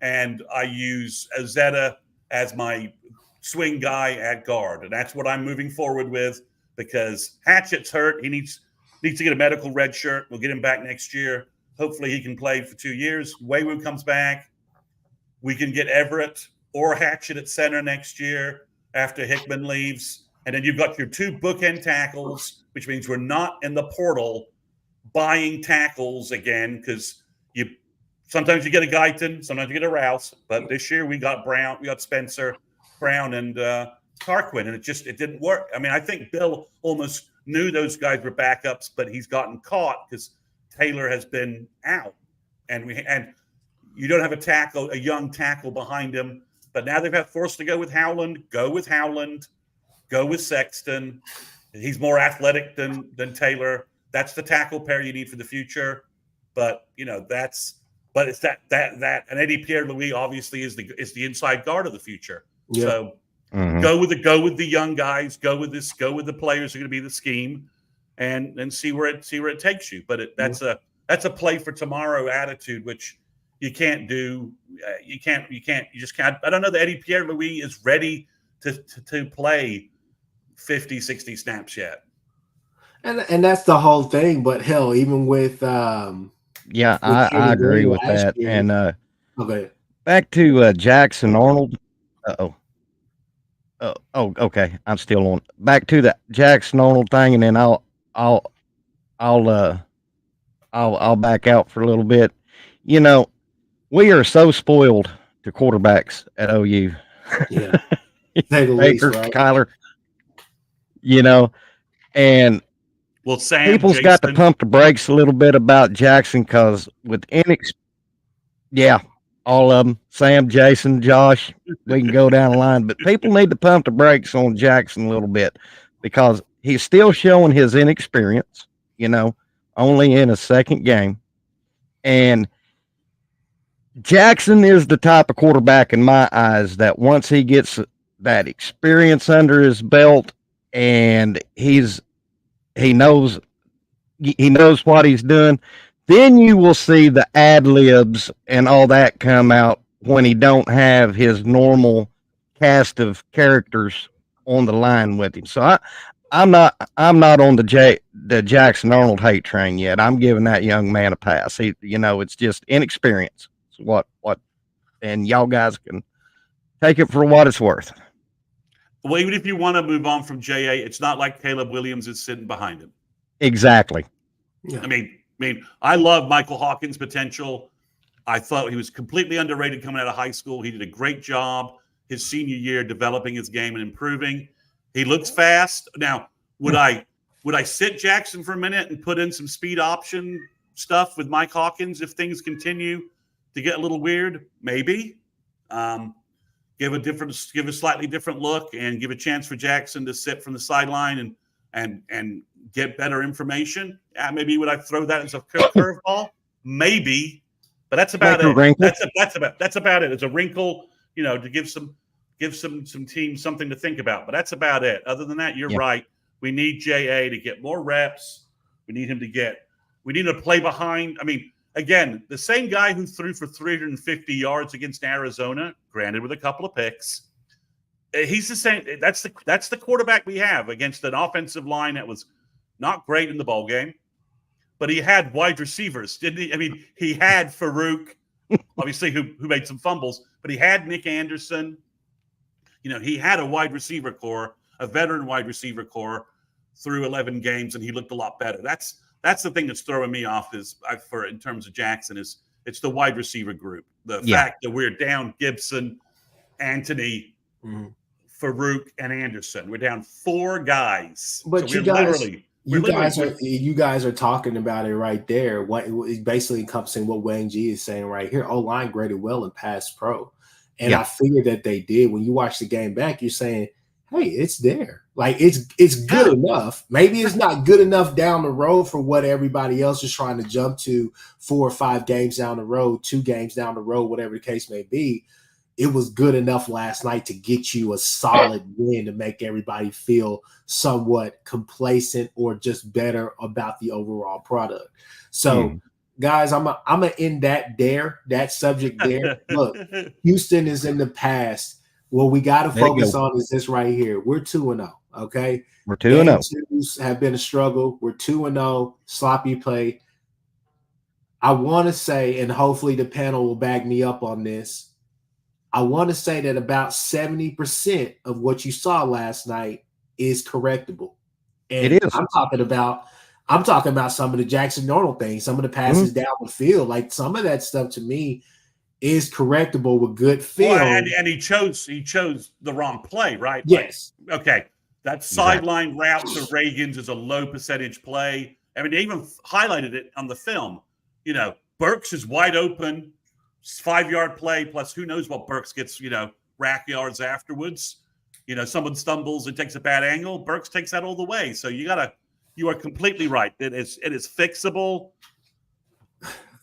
and I use Ozetta as my swing guy at guard, and that's what I'm moving forward with because Hatchett's hurt. He needs to get a medical red shirt. We'll get him back next year. Hopefully he can play for 2 years. Nwewu comes back. We can get Everett or Hatchett at center next year after Hickman leaves. And then you've got your 2 bookend tackles, which means we're not in the portal buying tackles again because sometimes you get a Guyton, sometimes you get a Rouse. But this year we got Spencer, Brown, and Tarquin, and it didn't work. I mean, I think Bill almost knew those guys were backups, but he's gotten caught because Taylor has been out, and You don't have a young tackle behind him. But now they've had forced to go with Howland. Go with Howland. Go with Sexton. He's more athletic than Taylor. That's the tackle pair you need for the future. But it's that and Eddie Pierre-Louis obviously is the inside guard of the future. Yeah. So go with the young guys. Go with the players who are going to be the scheme, and see where it takes you. But that's a play for tomorrow attitude, which you can't do. You just can't. I don't know that Eddie Pierre-Louis is ready to play 50, 60 snaps yet. And that's the whole thing. But hell, even with I agree with that. Year. And okay, back to Jackson Arnold. Oh, okay. I'm still on. Back to the Jackson Arnold thing, and then I'll back out for a little bit. We are so spoiled to quarterbacks at OU. Yeah, Baker, right? Kyler. And Sam, people's Jason. got to pump the brakes a little bit about Jackson because with all of them, Sam, Jason, Josh, we can go down the line, but people need to pump the brakes on Jackson a little bit because he's still showing his inexperience, only in a second game. And Jackson is the type of quarterback in my eyes that once he gets that experience under his belt and he knows what he's doing, then you will see the ad libs and all that come out when he don't have his normal cast of characters on the line with him. So I'm not on the Jackson Arnold hate train yet. I'm giving that young man a pass. It's just inexperience. What and y'all guys can take it for what it's worth. Well, even if you want to move on from JA, it's not like Caleb Williams is sitting behind him. Exactly. Yeah. I mean, I love Michael Hawkins' potential. I thought he was completely underrated coming out of high school. He did a great job his senior year developing his game and improving. He looks fast. Now, would I sit Jackson for a minute and put in some speed option stuff with Mike Hawkins if things continue to get a little weird? Maybe. Give a slightly different look and give a chance for Jackson to sit from the sideline and get better information. Maybe would I throw that as a curveball? Maybe, but that's about it. That's about it. It's a wrinkle, to give some teams something to think about. But that's about it. Other than that, you're right. We need JA to get more reps. We need him to play behind. I mean, again, the same guy who threw for 350 yards against Arizona, granted with a couple of picks. He's the same. That's the quarterback we have against an offensive line that was not great in the ball game, but he had wide receivers, didn't he? I mean, he had Farouk, obviously, who made some fumbles, but he had Nick Anderson. He had a wide receiver core, a veteran wide receiver core through 11 games, and he looked a lot better. That's the thing that's throwing me off in terms of Jackson is it's the wide receiver group. The fact that we're down Gibson, Anthony, Farouk, and Anderson. We're down 4 guys. But so you guys are talking about it right there. What is basically encompassing what Wayne G is saying right here. O-line graded well in pass pro. And I figured that they did. When you watch the game back, you're saying, hey, it's there. Like it's good enough. Maybe it's not good enough down the road for what everybody else is trying to jump to 4 or 5 games down the road, 2 games down the road, whatever the case may be. It was good enough last night to get you a solid win to make everybody feel somewhat complacent or just better about the overall product. So, guys, I'm gonna end that subject there. Look, Houston is in the past. What we got to focus on is this right here. We're 2-0, okay? We're 2-0. Twos have been a struggle. We're 2-0, sloppy play. I want to say, and hopefully the panel will back me up on this, I want to say that about 70% of what you saw last night is correctable. And it is. I'm talking about some of the Jackson Arnold things, some of the passes down the field. Like some of that stuff to me is correctable with good film. Well, and he chose the wrong play, right? Yes. Like, okay. That sideline route to Reagan's is a low percentage play. I mean, they even highlighted it on the film. Burks is wide open, 5-yard play plus who knows what Burks gets, rack yards afterwards. Someone stumbles and takes a bad angle. Burks takes that all the way. So you are completely right. It is fixable,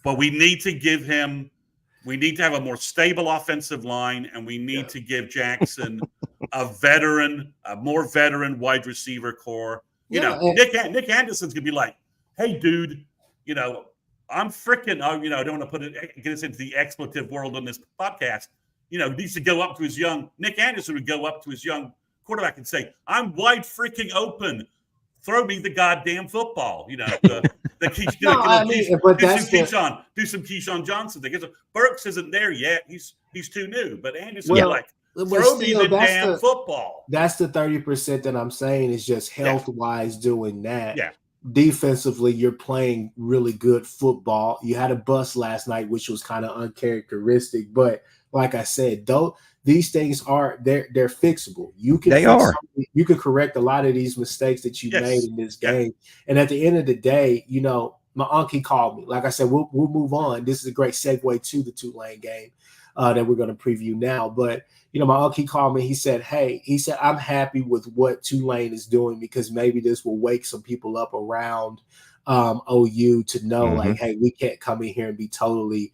but we need to have a more stable offensive line, and we need to give Jackson a more veteran wide receiver core. Nick Anderson's gonna be like, hey, dude, I'm freaking, I don't want to get us into the expletive world on this podcast. Needs to go up to Nick Anderson would go up to his young quarterback and say, I'm wide freaking open. Throw me the goddamn football. Do some Keyshawn Johnson thing. Burks isn't there yet. He's too new. But Anderson throw me the damn football. That's the 30% that I'm saying is just health-wise doing that. Yeah. Defensively, you're playing really good football. You had a bust last night, which was kind of uncharacteristic. But like I said, these things they're fixable. You can correct a lot of these mistakes that you made in this game. And at the end of the day, my uncle called me. Like I said, we'll move on. This is a great segue to the Tulane game that we're going to preview now. But my uncle called me. He said, I'm happy with what Tulane is doing because maybe this will wake some people up around OU to know, like, hey, we can't come in here and be totally,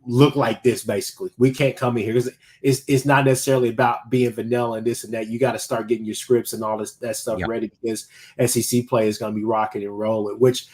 look like this. Basically, we can't come in here because it's not necessarily about being vanilla and this and that. You got to start getting your scripts and all that stuff ready because SEC play is going to be rocking and rolling. Which,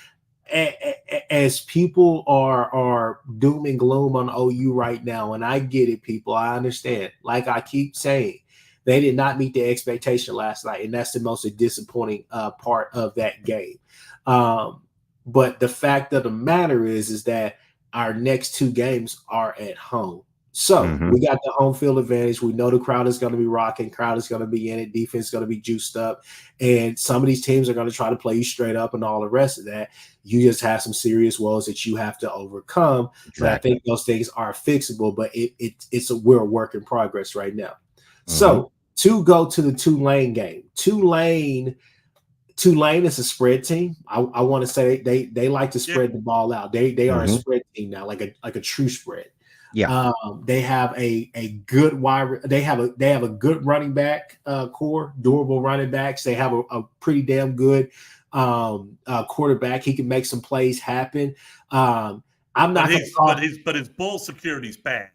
as people are doom and gloom on OU right now, and I get it, people, I understand. Like I keep saying, they did not meet the expectation last night, and that's the most disappointing part of that game. But the fact of the matter is that our next 2 games are at home. So we got the home field advantage. We know the crowd is going to be rocking. Crowd is going to be in it. Defense is going to be juiced up. And some of these teams are going to try to play you straight up and all the rest of that. You just have some serious woes that you have to overcome. Exactly. But I think those things are fixable, but we're a work in progress right now. So to go to the Tulane game, Tulane is a spread team. I want to say they like to spread the ball out. They are a spread team now, like a true spread. Yeah. They have a good they have a good running back core, durable running backs. They have a pretty damn good quarterback. He can make some plays happen. I'm not but his ball security is bad.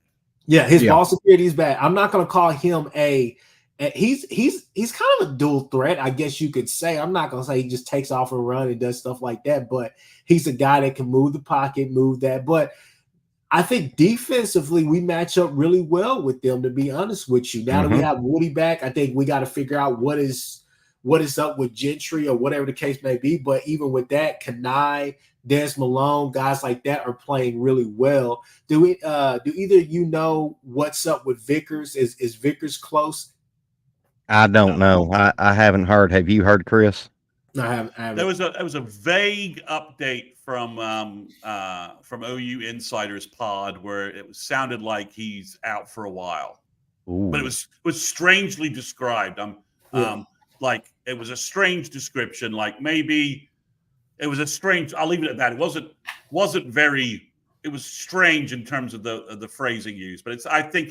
Yeah, his ball security is bad. I'm not going to call him he's kind of a dual threat, I guess you could say. I'm not going to say he just takes off and run and does stuff like that, but he's a guy that can move the pocket, move that. But I think defensively we match up really well with them, to be honest with you. Now that we have Woody back, I think we got to figure out what is up with Gentry or whatever the case may be. But even with that, Kanai, Des Malone, guys like that are playing really well. Do either of you know what's up with Vickers? Is Vickers close? I don't know. I haven't heard. Have you heard, Chris? No, I haven't. There was a vague update from OU Insiders Pod where it sounded like he's out for a while. Ooh. But it was strangely described. Like it was a strange description. Like maybe it was a strange. I'll leave it at that. It wasn't very. It was strange in terms of the phrasing used. But I think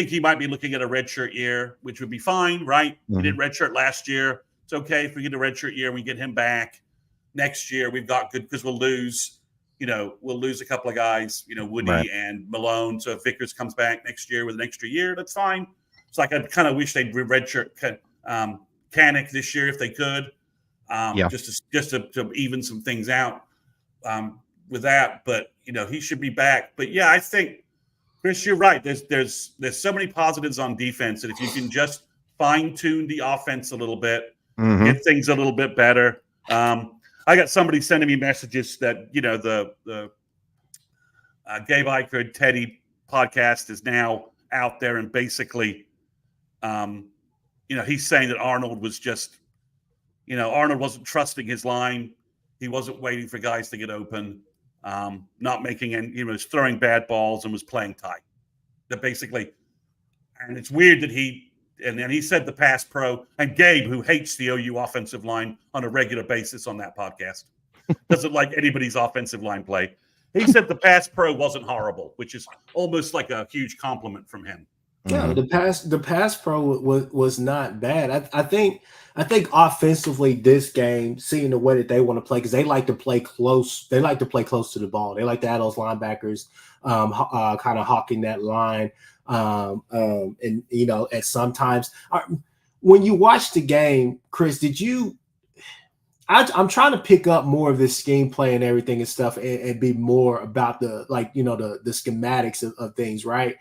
he might be looking at a redshirt year, which would be fine, right? He did redshirt last year. It's okay if we get a redshirt year and we get him back next year. We've got good because we'll lose a couple of guys, Woody and Malone. So if Vickers comes back next year with an extra year, that's fine. It's like I kind of wish they'd redshirt Kanik this year if they could, just to even some things out with that. But he should be back. But yeah, I think Chris, you're right. There's so many positives on defense, and if you can just fine tune the offense a little bit. Get things a little bit better. I got somebody sending me messages that the Gabe Eichert Teddy podcast is now out there, and basically, he's saying that Arnold was just, Arnold wasn't trusting his line. He wasn't waiting for guys to get open, not making any, was throwing bad balls and was playing tight. That basically, and it's weird that and then he said the pass pro, and Gabe, who hates the OU offensive line on a regular basis on that podcast, doesn't like anybody's offensive line play. He said the pass pro wasn't horrible, which is almost like a huge compliment from him. Yeah, the pass pro was not bad. I think offensively this game, seeing the way that they want to play, because they like to play close. They like to play close to the ball. They like to have those linebackers kind of hawking that line. And at sometimes when you watch the game, Chris, did you? I'm trying to pick up more of this scheme play and everything and stuff, and be more about the schematics of things, right?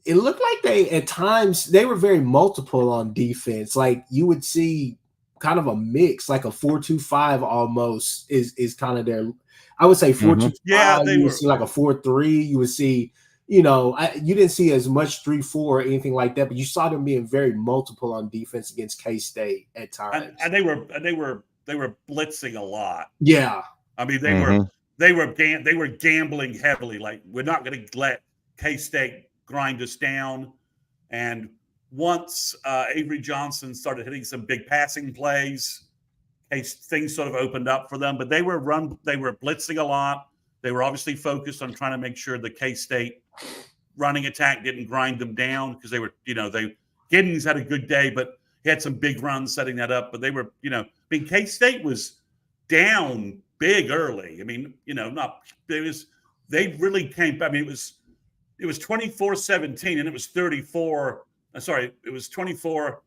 It looked like they were very multiple on defense. Like you would see kind of a mix, like a 4-2-5 almost is kind of their. I would say 4-2-5. Yeah, you would see like a 4-3. You would see, you didn't see as much 3-4 or anything like that, but you saw them being very multiple on defense against K-State at times. And they were blitzing a lot. Yeah, I mean they were gambling heavily. Like we're not going to let K-State grind us down. And once Avery Johnson started hitting some big passing plays, things sort of opened up for them. But they were blitzing a lot. They were obviously focused on trying to make sure the K-State running attack didn't grind them down, because they were, Giddens had a good day, but he had some big runs setting that up. But they were, K-State was down big early. I mean, they really came. I mean, it was 24-17 and it was 34. It was 24.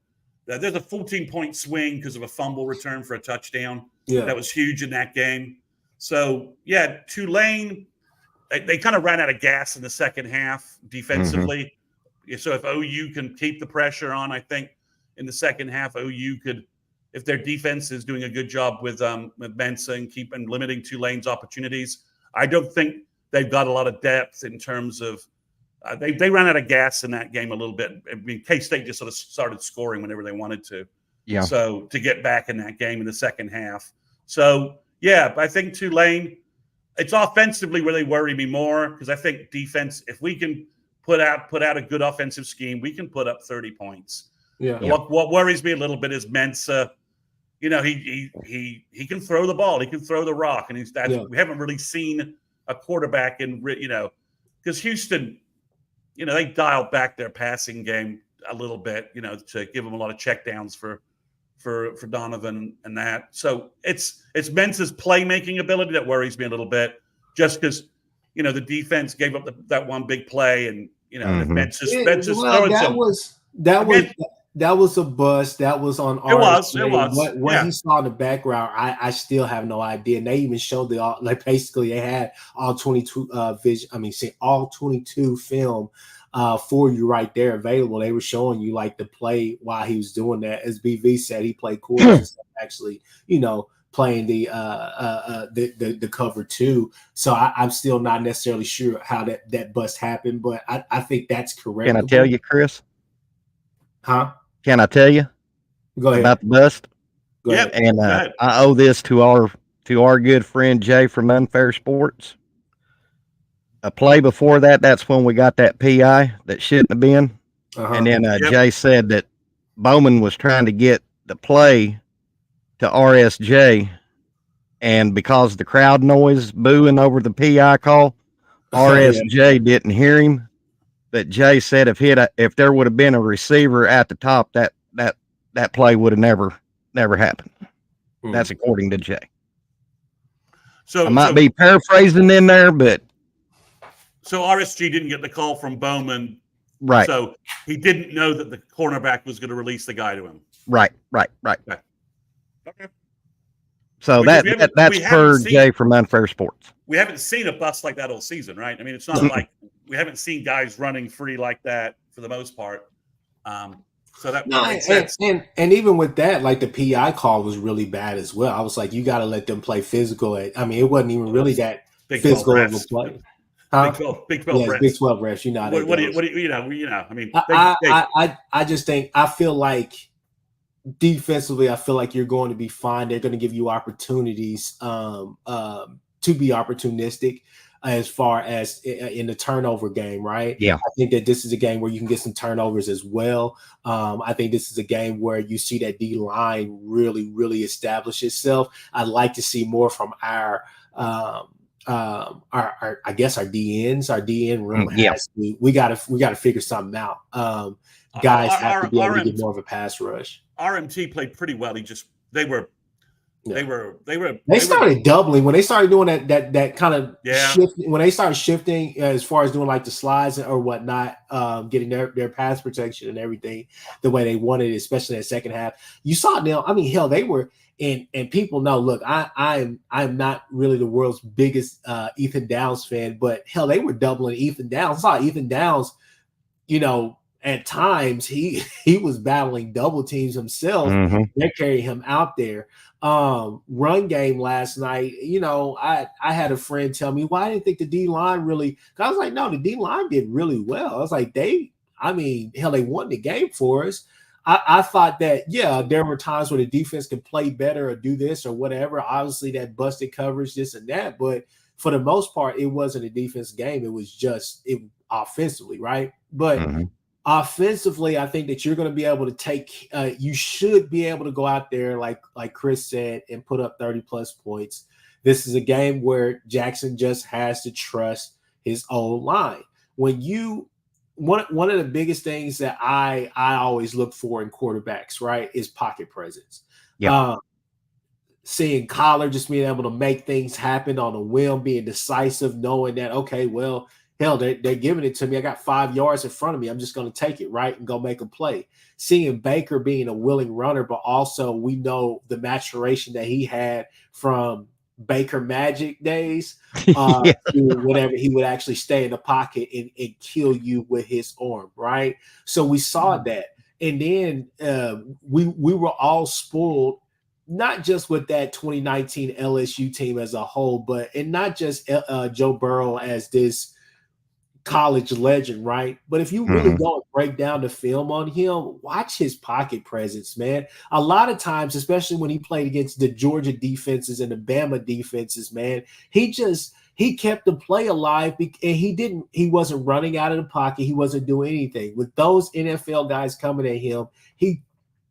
There's a 14-point swing because of a fumble return for a touchdown. Yeah, that was huge in that game. So yeah, Tulane, they kind of ran out of gas in the second half defensively. So if OU can keep the pressure on, I think in the second half, OU could, if their defense is doing a good job with Mensa and limiting Tulane's opportunities. I don't think they've got a lot of depth in terms of they ran out of gas in that game a little bit. I mean, K-State just sort of started scoring whenever they wanted to. Yeah. So to get back in that game in the second half. So yeah, I think Tulane, it's offensively where they worry me more, because I think defense, if we can put out a good offensive scheme, we can put up 30 points. Yeah. What worries me a little bit is Mensa. He can throw the ball, he can throw the rock, and we haven't really seen a quarterback because Houston, they dialed back their passing game a little bit, to give them a lot of checkdowns for Donovan and that. So it's Mensa's playmaking ability that worries me a little bit, just because, the defense gave up that one big play, and if Mensa's throwing that was a bust. That was on It was. What he saw in the background, I still have no idea. And they even showed basically they had all 22 all 22 film for you right there available. They were showing you like the play while he was doing that. As BV said, he played quarters actually, playing the cover too. So I'm still not necessarily sure how that bust happened, but I think that's correct. Can I tell you, Chris? Huh? Can I tell you? Go ahead. About the bust? Go ahead. And I owe this to our good friend Jay from Unfair Sports. A play before that's when we got that PI that shouldn't have been. And then Jay said that Bowman was trying to get the play to RSJ, and because of the crowd noise booing over the PI call, RSJ didn't hear him. But Jay said if there would have been a receiver at the top, that play would have never happened. That's according to Jay. So I might be paraphrasing in there, but so RSG didn't get the call from Bowman, right? So he didn't know that the cornerback was going to release the guy to him. Right. Okay. So that's per Jay from Unfair Sports. We haven't seen a bust like that all season, right? I mean, it's not like we haven't seen guys running free like that for the most part. So that makes sense. And even with that, like the PI call was really bad as well. I was like, you got to let them play physical. It wasn't even really that big physical of a play. Huh? Big 12 refs. Big 12 refs. What do you I mean, I just think I feel like defensively, I feel like you're going to be fine. They're going to give you opportunities to be opportunistic as far as in the turnover game, right? Yeah. I think that this is a game where you can get some turnovers as well. I think this is a game where you see that D line really, really establish itself. I'd like to see more from our our I guess our DN room Yeah. has to, we gotta figure something out. Guys have to be able to get more of a pass rush. RMT played pretty well. They started doubling when they started doing that kind of shift, when they started shifting as far as doing like the slides or whatnot, getting their pass protection and everything the way they wanted it, especially in the second half. You saw it now. I mean, hell, they were and people know. Look, I'm not really the world's biggest Ethan Downs fan, but hell, they were doubling Ethan Downs. I saw Ethan Downs, at times he was battling double teams himself. Mm-hmm. They're carrying him out there. Run game last night, I had a friend tell me, well, I didn't think the D line really, I was like, no, the D line did really well. I was like, they won the game for us. I thought that, there were times where the defense could play better or do this or whatever. Obviously that busted coverage, this and that, but for the most part, it wasn't a defense game. It was just offensively, right? But offensively, I think that you're going to be able to you should be able to go out there, like Chris said, and put up 30 plus points. This is a game where Jackson just has to trust his own line. When one of the biggest things that I always look for in quarterbacks, right, is pocket presence. Yeah. Seeing Collar just being able to make things happen on a whim, being decisive, knowing that, okay, well, hell, they're giving it to me. I got 5 yards in front of me. I'm just going to take it, right, and go make a play. Seeing Baker being a willing runner, but also we know the maturation that he had from Baker Magic days to whenever he would actually stay in the pocket and kill you with his arm, right? So we saw that. And then we were all spoiled, not just with that 2019 LSU team as a whole, and not just Joe Burrow as this college legend, right? But if you really go and break down the film on him, watch his pocket presence, man. A lot of times, especially when he played against the Georgia defenses and the Bama defenses, man, he kept the play alive, and he wasn't running out of the pocket. He wasn't doing anything. With those NFL guys coming at him, he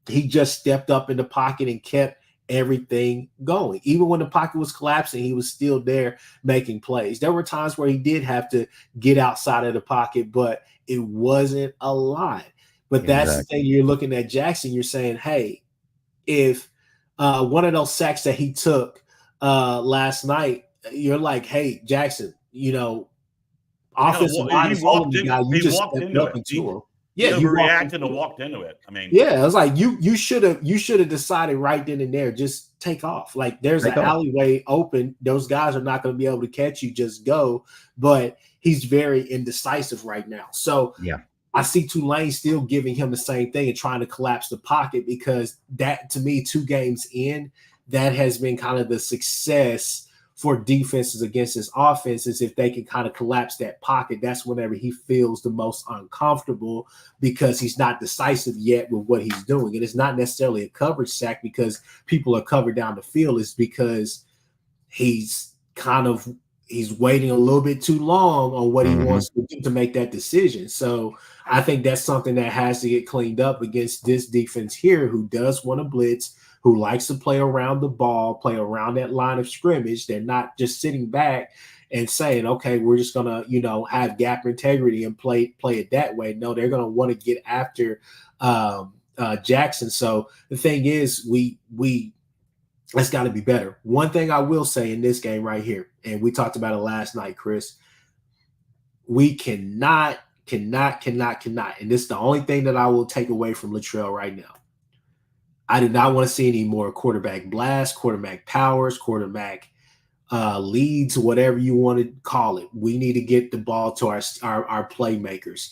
just stepped up in the pocket and kept everything going. Even when the pocket was collapsing, he was still there making plays. There were times where he did have to get outside of the pocket, but it wasn't a lot. But that's the thing. You're looking at Jackson, you're saying, hey, if one of those sacks that he took last night, you're like, hey, Jackson, offensive line is holding the guy. You just stepped up into him. Yeah, you reacted and walked into it. I mean, yeah, it was like you should have decided right then and there, just take off. Like there's an alleyway open. Those guys are not going to be able to catch you. Just go. But he's very indecisive right now. So I see Tulane still giving him the same thing and trying to collapse the pocket, because that, to me, 2 games in, that has been kind of the success for defenses against his offenses. If they can kind of collapse that pocket, that's whenever he feels the most uncomfortable, because he's not decisive yet with what he's doing. And it's not necessarily a coverage sack because people are covered down the field. It's because he's waiting a little bit too long on what he wants to do to make that decision. So I think that's something that has to get cleaned up against this defense here, who does want to blitz, who likes to play around the ball, play around that line of scrimmage. They're not just sitting back and saying, okay, we're just going to, have gap integrity and play it that way. No, they're going to want to get after Jackson. So the thing is, it's got to be better. One thing I will say in this game right here, and we talked about it last night, Chris, we cannot, and this is the only thing that I will take away from Latrell right now. I do not want to see any more quarterback blasts, quarterback powers, quarterback leads, whatever you want to call it. We need to get the ball to our playmakers.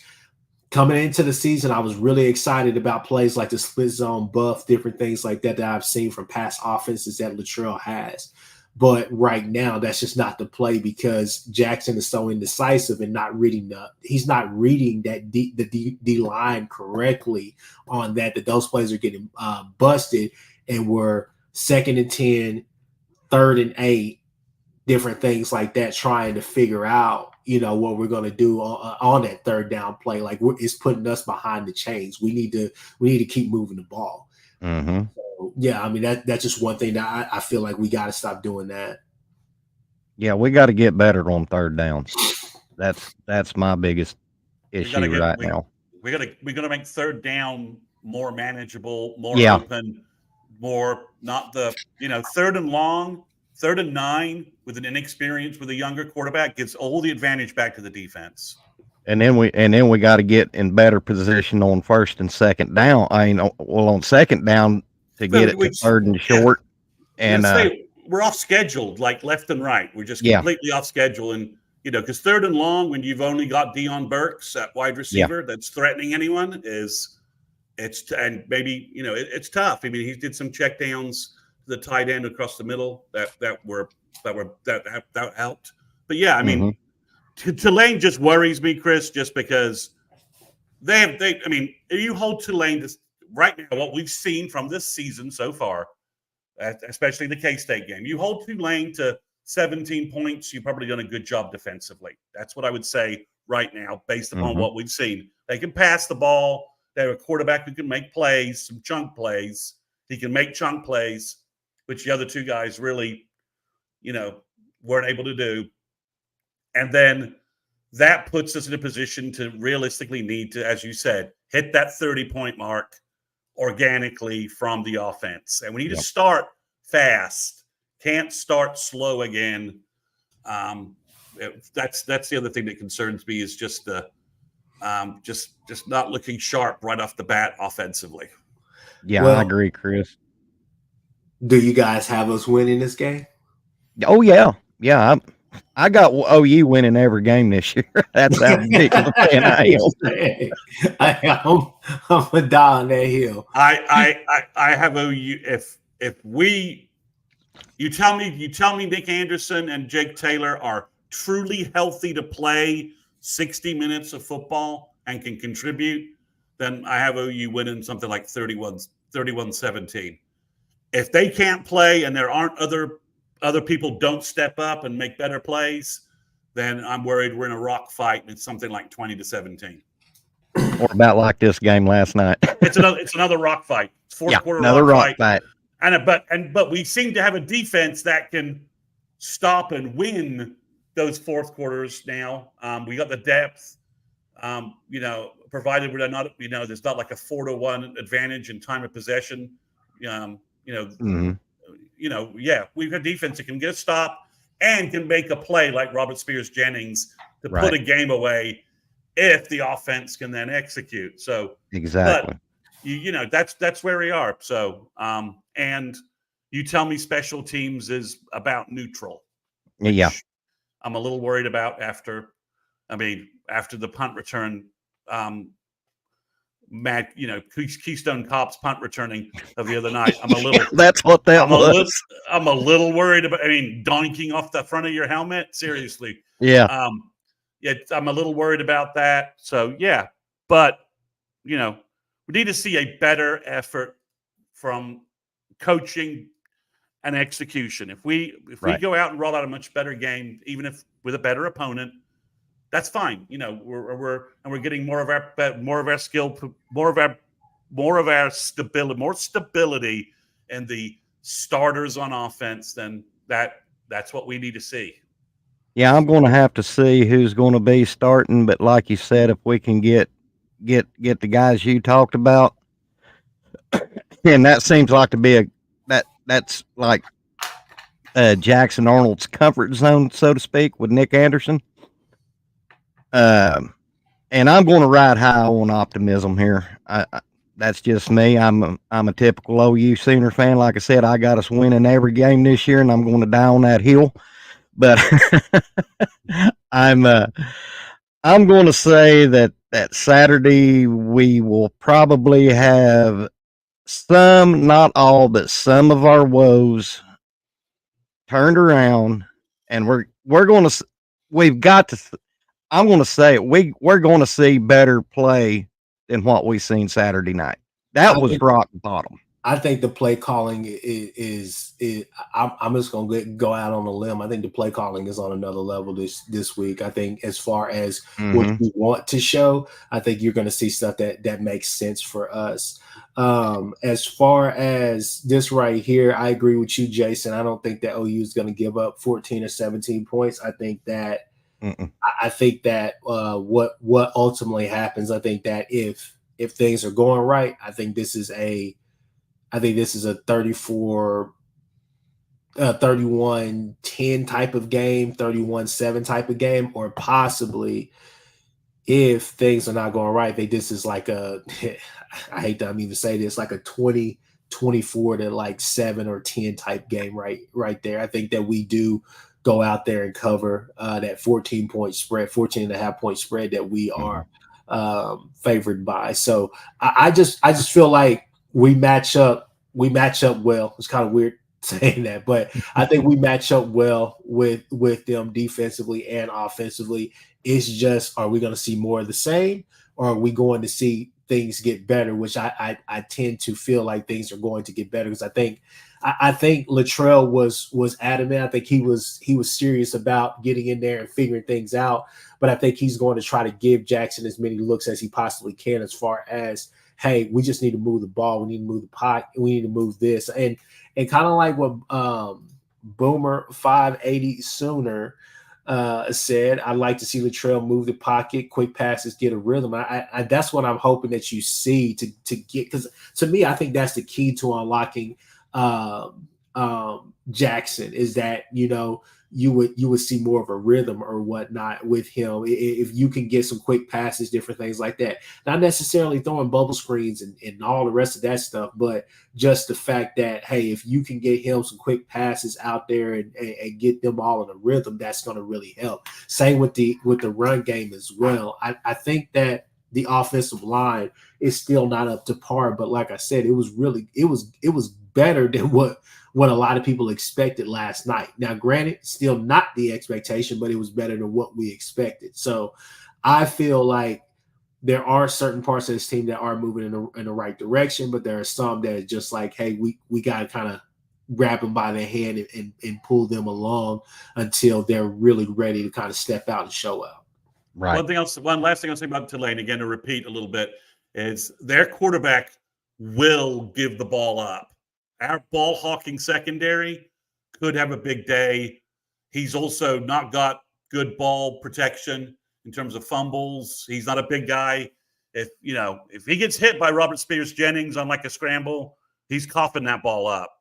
Coming into the season, I was really excited about plays like the split zone buff, different things like that I've seen from past offenses that Latrell has. But right now, that's just not the play, because Jackson is so indecisive and he's not reading the D line correctly on that those plays are getting busted, and we're 2nd and 10, 3rd and 8, different things like that, trying to figure out, what we're going to do on that 3rd down play. Like it's putting us behind the chains. We need to keep moving the ball. So, yeah, I mean, that's just one thing that I feel like we got to stop doing that. Yeah, we got to get better on third downs. That's my biggest issue right now. We're gonna make third down more manageable, more Yeah. open, more not the third and long, 3rd and 9 with an inexperienced with a younger quarterback gives all the advantage back to the defense. And then we got to get in better position on first and second down. On second down to get it to third and short. And we're off scheduled, like left and right. We're just completely off schedule, and because 3rd and long when you've only got Deion Burks at wide receiver that's threatening anyone and maybe it's tough. I mean, he did some check downs to the tight end across the middle that helped. But yeah, I mean, Tulane just worries me, Chris, just because I mean, if you hold Tulane to right now, what we've seen from this season so far, especially the K-State game, you hold Tulane to 17 points, you've probably done a good job defensively. That's what I would say right now, based upon what we've seen. They can pass the ball. They have a quarterback who can make plays, some chunk plays. He can make chunk plays, which the other two guys really, weren't able to do. And then that puts us in a position to realistically need to, as you said, hit that 30-point mark organically from the offense. And we need to start fast. Can't start slow again. That's the other thing that concerns me is just the just not looking sharp right off the bat offensively. Yeah, I agree, Chris. Do you guys have us winning this game? Oh yeah. I got OU winning every game this year. That's how big of a fan I am. I'm a die on that hill. I have OU. If you tell me Nick Anderson and Jake Taylor are truly healthy to play 60 minutes of football and can contribute, then I have OU winning something like 31-17. If they can't play and there aren't other people don't step up and make better plays, then I'm worried we're in a rock fight and it's something like 20-17. Or about like this game last night. It's another rock fight. Fourth quarter another rock fight. But we seem to have a defense that can stop and win those fourth quarters now. We got the depth, provided we're not, there's not like a 4-1 advantage in time of possession. We've got defense that can get a stop and can make a play like Robert Spears Jennings to put a game away if the offense can then execute. So exactly, but, that's where we are. So and you tell me special teams is about neutral. Yeah, I'm a little worried about after the punt return. Keystone Cops punt returning of the other night. I'm a little. That's what that was. I'm a little worried about. Doinking off the front of your helmet. Seriously. Yeah. I'm a little worried about that. So yeah, but we need to see a better effort from coaching and execution. If we go out and roll out a much better game, even if with a better opponent, that's fine. We're getting more of our skill, more of our stability, more stability in the starters on offense. Then that's what we need to see. Yeah, I'm going to have to see who's going to be starting, but like you said, if we can get the guys you talked about, and that seems like to be that's like Jackson Arnold's comfort zone, so to speak, with Nick Anderson. And I'm going to ride high on optimism here. That's just me. I'm a typical OU Sooner fan. Like I said, I got us winning every game this year, and I'm going to die on that hill. But I'm going to say that Saturday we will probably have some, not all, but some of our woes turned around, and we're going to. We've got to. I'm going to say we're going to see better play than what we seen Saturday night. That was rock bottom. I think the play calling is I'm just gonna go out on a limb. I think the play calling is on another level this week. I think as far as what we want to show, I think you're gonna see stuff that makes sense for us. As far as this right here, I agree with you, Jason. I don't think that OU is gonna give up 14 or 17 points. I think that what ultimately happens, I think that if things are going right, I think this is a 34 31-10 type of game, 31-7 type of game, or possibly if things are not going right, this is like a I hate to even say this, like a 20-24 to like 7 or 10 type game right there. I think that we do go out there and cover that 14 and a half point spread that we are favored by. So I just feel like we match up well. It's kind of weird saying that, but I think we match up well with them defensively and offensively. It's just, are we going to see more of the same, or are we going to see things get better? Which I tend to feel like things are going to get better, because I think Latrell was adamant. I think he was serious about getting in there and figuring things out. But I think he's going to try to give Jackson as many looks as he possibly can, as far as, hey, we just need to move the ball. We need to move the pot. We need to move this. And kind of like what Boomer 580 Sooner said, I'd like to see Latrell move the pocket, quick passes, get a rhythm. I that's what I'm hoping that you see to get, because to me, I think that's the key to unlocking Jackson, is that, you would see more of a rhythm or whatnot with him if you can get some quick passes, different things like that. Not necessarily throwing bubble screens and all the rest of that stuff, but just the fact that, hey, if you can get him some quick passes out there and get them all in a rhythm, that's going to really help. Same with the run game as well. I think that the offensive line is still not up to par, but like I said, it was better than what a lot of people expected last night. Now, granted, still not the expectation, but it was better than what we expected. So I feel like there are certain parts of this team that are moving in the right direction, but there are some that are just like, hey, we got to kind of grab them by the hand and pull them along until they're really ready to kind of step out and show out. Right. One last thing I'll say about Tulane, again, to repeat a little bit, is their quarterback will give the ball up. Our ball hawking secondary could have a big day. He's also not got good ball protection in terms of fumbles. He's not a big guy. If he gets hit by Robert Spears Jennings on like a scramble, he's coughing that ball up.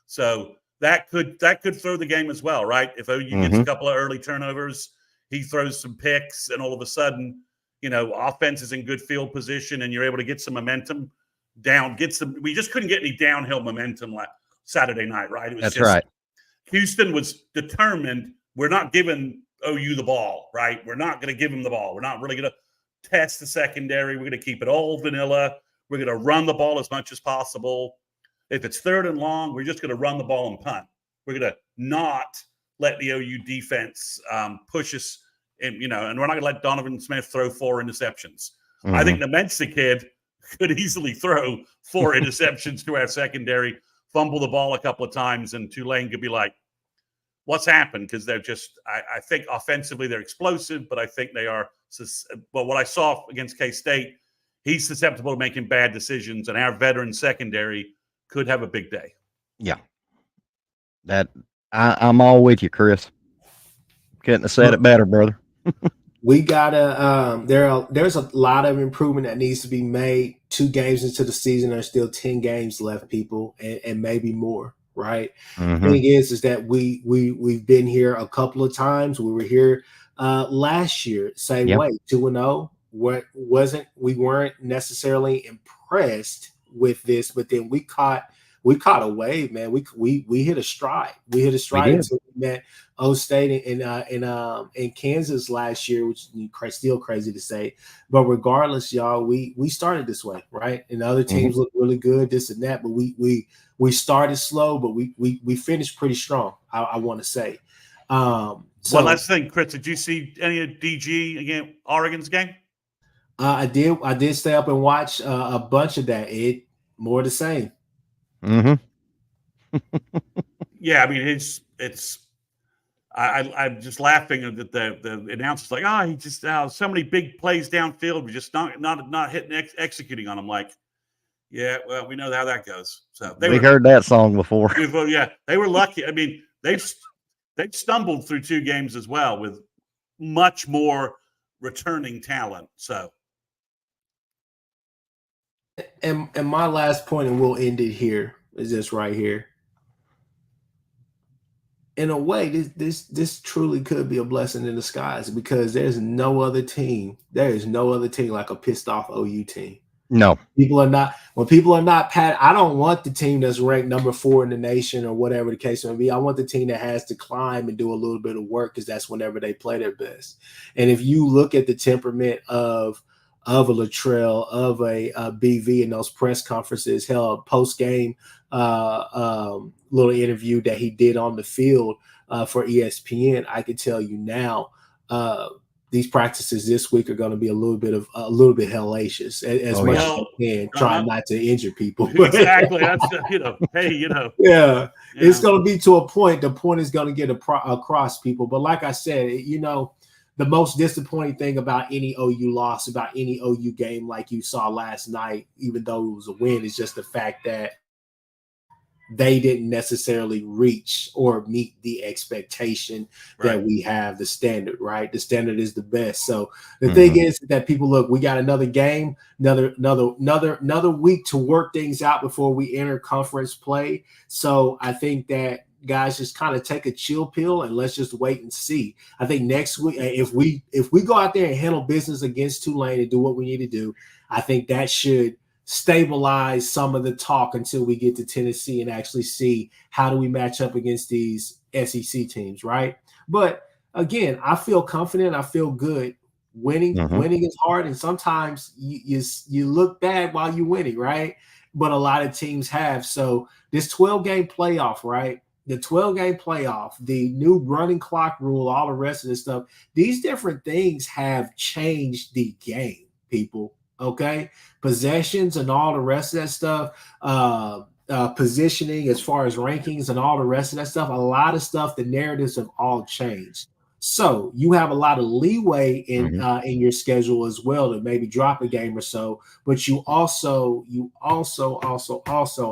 So that could throw the game as well, right? If OU gets a couple of early turnovers, he throws some picks, and all of a sudden, offense is in good field position, and you're able to get some momentum down. We just couldn't get any downhill momentum last Saturday night, right? That's right. Houston was determined, we're not giving OU the ball, right? We're not going to give him the ball. We're not really going to test the secondary. We're going to keep it all vanilla. We're going to run the ball as much as possible. If it's third and long, we're just going to run the ball and punt. We're going to not let the OU defense push us, and we're not going to let Donovan Smith throw 4 interceptions. I think the Mensa kid could easily throw 4 interceptions to our secondary, fumble the ball a couple of times, and Tulane could be like, what's happened? Because they're just, I think offensively they're explosive, but I think they are, but what I saw against K-State, he's susceptible to making bad decisions, and our veteran secondary could have a big day. Yeah. I'm all with you, Chris. Couldn't have said it better, brother. We gotta there's a lot of improvement that needs to be made. 2 games into the season, there's still 10 games left, people, and maybe more, right? The thing is that we've been here a couple of times. We were here last year, same way, 2-0. We weren't necessarily impressed with this, but then we caught a wave, man. We hit a stride. We hit a stride until we met O State in Kansas last year, which is still crazy to say. But regardless, y'all, we started this way, right? And the other teams look really good, this and that. But we started slow, but we finished pretty strong, I want to say. One last thing, Chris, did you see any of DG against Oregon's game? I did stay up and watch a bunch of that. More the same. Mm-hmm. Yeah, I mean I'm just laughing that the announcer's like, he just so many big plays downfield, we just not hitting executing on them. Like, yeah, well, we know how that goes. So We heard that song before. Yeah, they were lucky. I mean, they've stumbled through 2 games as well with much more returning talent. So, And my last point, and we'll end it here, is this right here. In a way, this truly could be a blessing in disguise because there's no other team. There is no other team like a pissed off OU team. No, people are not. When people are not pat, I don't want the team that's ranked number 4 in the nation or whatever the case may be. I want the team that has to climb and do a little bit of work because that's whenever they play their best. And if you look at the temperament of a Latrell, of a BV in those press conferences, held post game little interview that he did on the field for ESPN, I can tell you now these practices this week are going to be a little bit hellacious as much as they can, trying not to injure people. Exactly. That's hey, yeah, it's going to be to a point. The point is going to get across people. But like I said, the most disappointing thing about any OU loss, about any OU game like you saw last night, even though it was a win, is just the fact that they didn't necessarily reach or meet the expectation that we have, the standard, right? The standard is the best. So the thing is that people look, we got another game, another week to work things out before we enter conference play. So I think that guys just kind of take a chill pill and let's just wait and see. I think next week, if we go out there and handle business against Tulane and do what we need to do, I think that should stabilize some of the talk until we get to Tennessee and actually see how do we match up against these SEC teams, right? But again, I feel confident. I feel good. Winning is hard, and sometimes you look bad while you're winning, right? But a lot of teams have. So this 12-game playoff, right? The 12-game playoff, the new running clock rule, all the rest of this stuff, these different things have changed the game, people. Okay, possessions and all the rest of that stuff, positioning as far as rankings and all the rest of that stuff, a lot of stuff, the narratives have all changed. So you have a lot of leeway in your schedule as well to maybe drop a game or so, but you also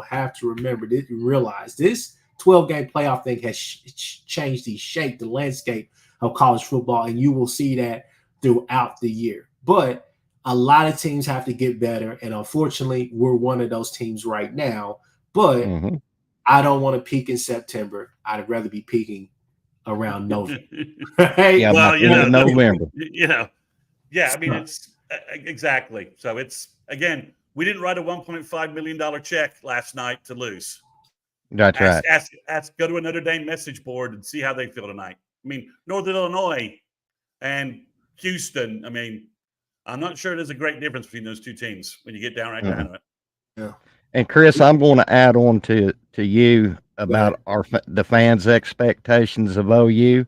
have to remember that you realize this 12-game playoff thing has changed the shape, the landscape of college football, and you will see that throughout the year. But a lot of teams have to get better, and unfortunately, we're one of those teams right now. But I don't want to peak in September. I'd rather be peaking around November. Right? Yeah, well, November. Yeah. I mean, it's exactly. So it's, again, we didn't write a $1.5 million check last night to lose. That's right. Go to a Notre Dame message board and see how they feel tonight. I mean, Northern Illinois and Houston. I mean, I'm not sure there's a great difference between those 2 teams when you get down down to it. Yeah. And Chris, I'm going to add on to you about the fans' expectations of OU.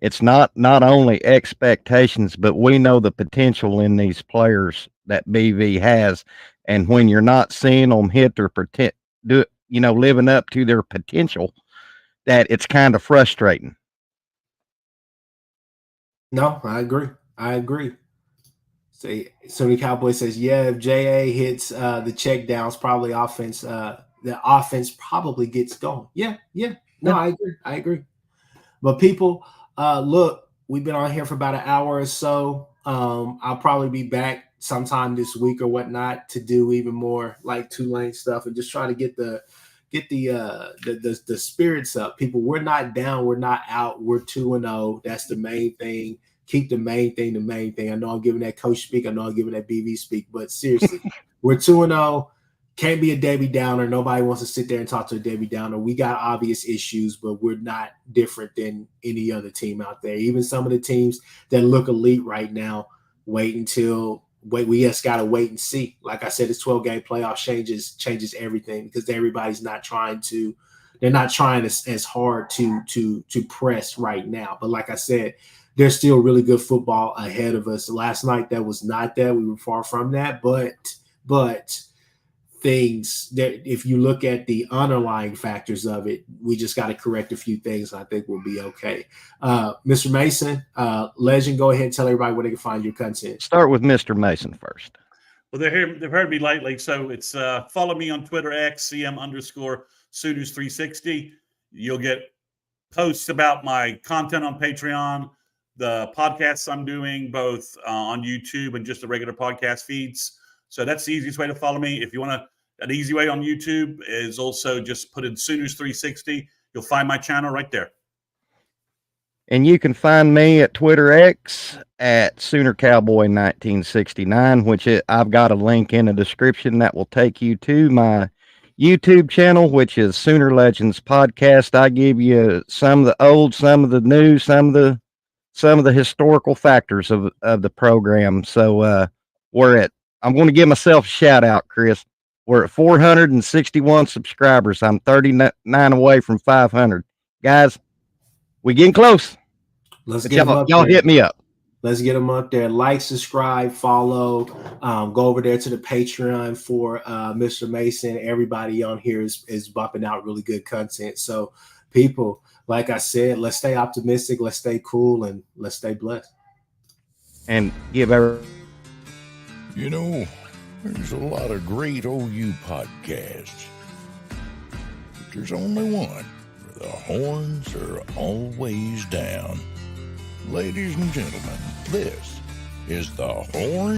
It's not only expectations, but we know the potential in these players that BV has, and when you're not seeing them hit their living up to their potential, that it's kind of frustrating. No, I agree. Say Sony Cowboy says, yeah, if JA hits the check downs, probably offense, the offense probably gets going. Yeah. No, I agree. But people, look, we've been on here for about an hour or so. I'll probably be back sometime this week or whatnot to do even more like Tulane stuff and just try to get the spirits up. People, we're not down, we're not out, we're 2-0. That's the main thing. Keep the main thing the main thing. I know I'm giving that coach speak. I know I'm giving that BV speak. But seriously, we're 2-0. Can't be a Debbie Downer. Nobody wants to sit there and talk to a Debbie Downer. We got obvious issues, but we're not different than any other team out there. Even some of the teams that look elite right now, we just got to wait and see. Like I said, this 12-game playoff changes everything because everybody's not trying to – they're not trying as hard to press right now. But like I said, there's still really good football ahead of us. Last night, that was not that. We were far from that. But things that if you look at the underlying factors of it, we just got to correct a few things. I think we'll be okay. Mr. Mason, Legend, go ahead and tell everybody where they can find your content. Start with Mr. Mason first. Well, they've heard me lately, so it's follow me on Twitter, CM_Sooners360. You'll get posts about my content on Patreon, the podcasts I'm doing, both on YouTube and just the regular podcast feeds. So that's the easiest way to follow me. If you want an easy way on YouTube is also just put in Sooners360. You'll find my channel right there. And you can find me at Twitter X at Sooner Cowboy 1969, which I've got a link in the description that will take you to my YouTube channel, which is Sooner Legends Podcast. I give you some of the old, some of the new, some of the historical factors of the program. So I'm going to give myself a shout out, Chris. We're at 461 subscribers. I'm 39 away from 500. Guys, we getting close. Let's get them up y'all there. Hit me up. Let's get them up there. Like, subscribe, follow. Go over there to the Patreon for Mr. Mason. Everybody on here is bumping out really good content. So, people, like I said, let's stay optimistic, let's stay cool, and let's stay blessed. And give everyone. You know, there's a lot of great OU podcasts, but there's only one where the horns are always down. Ladies and gentlemen, this is the Horn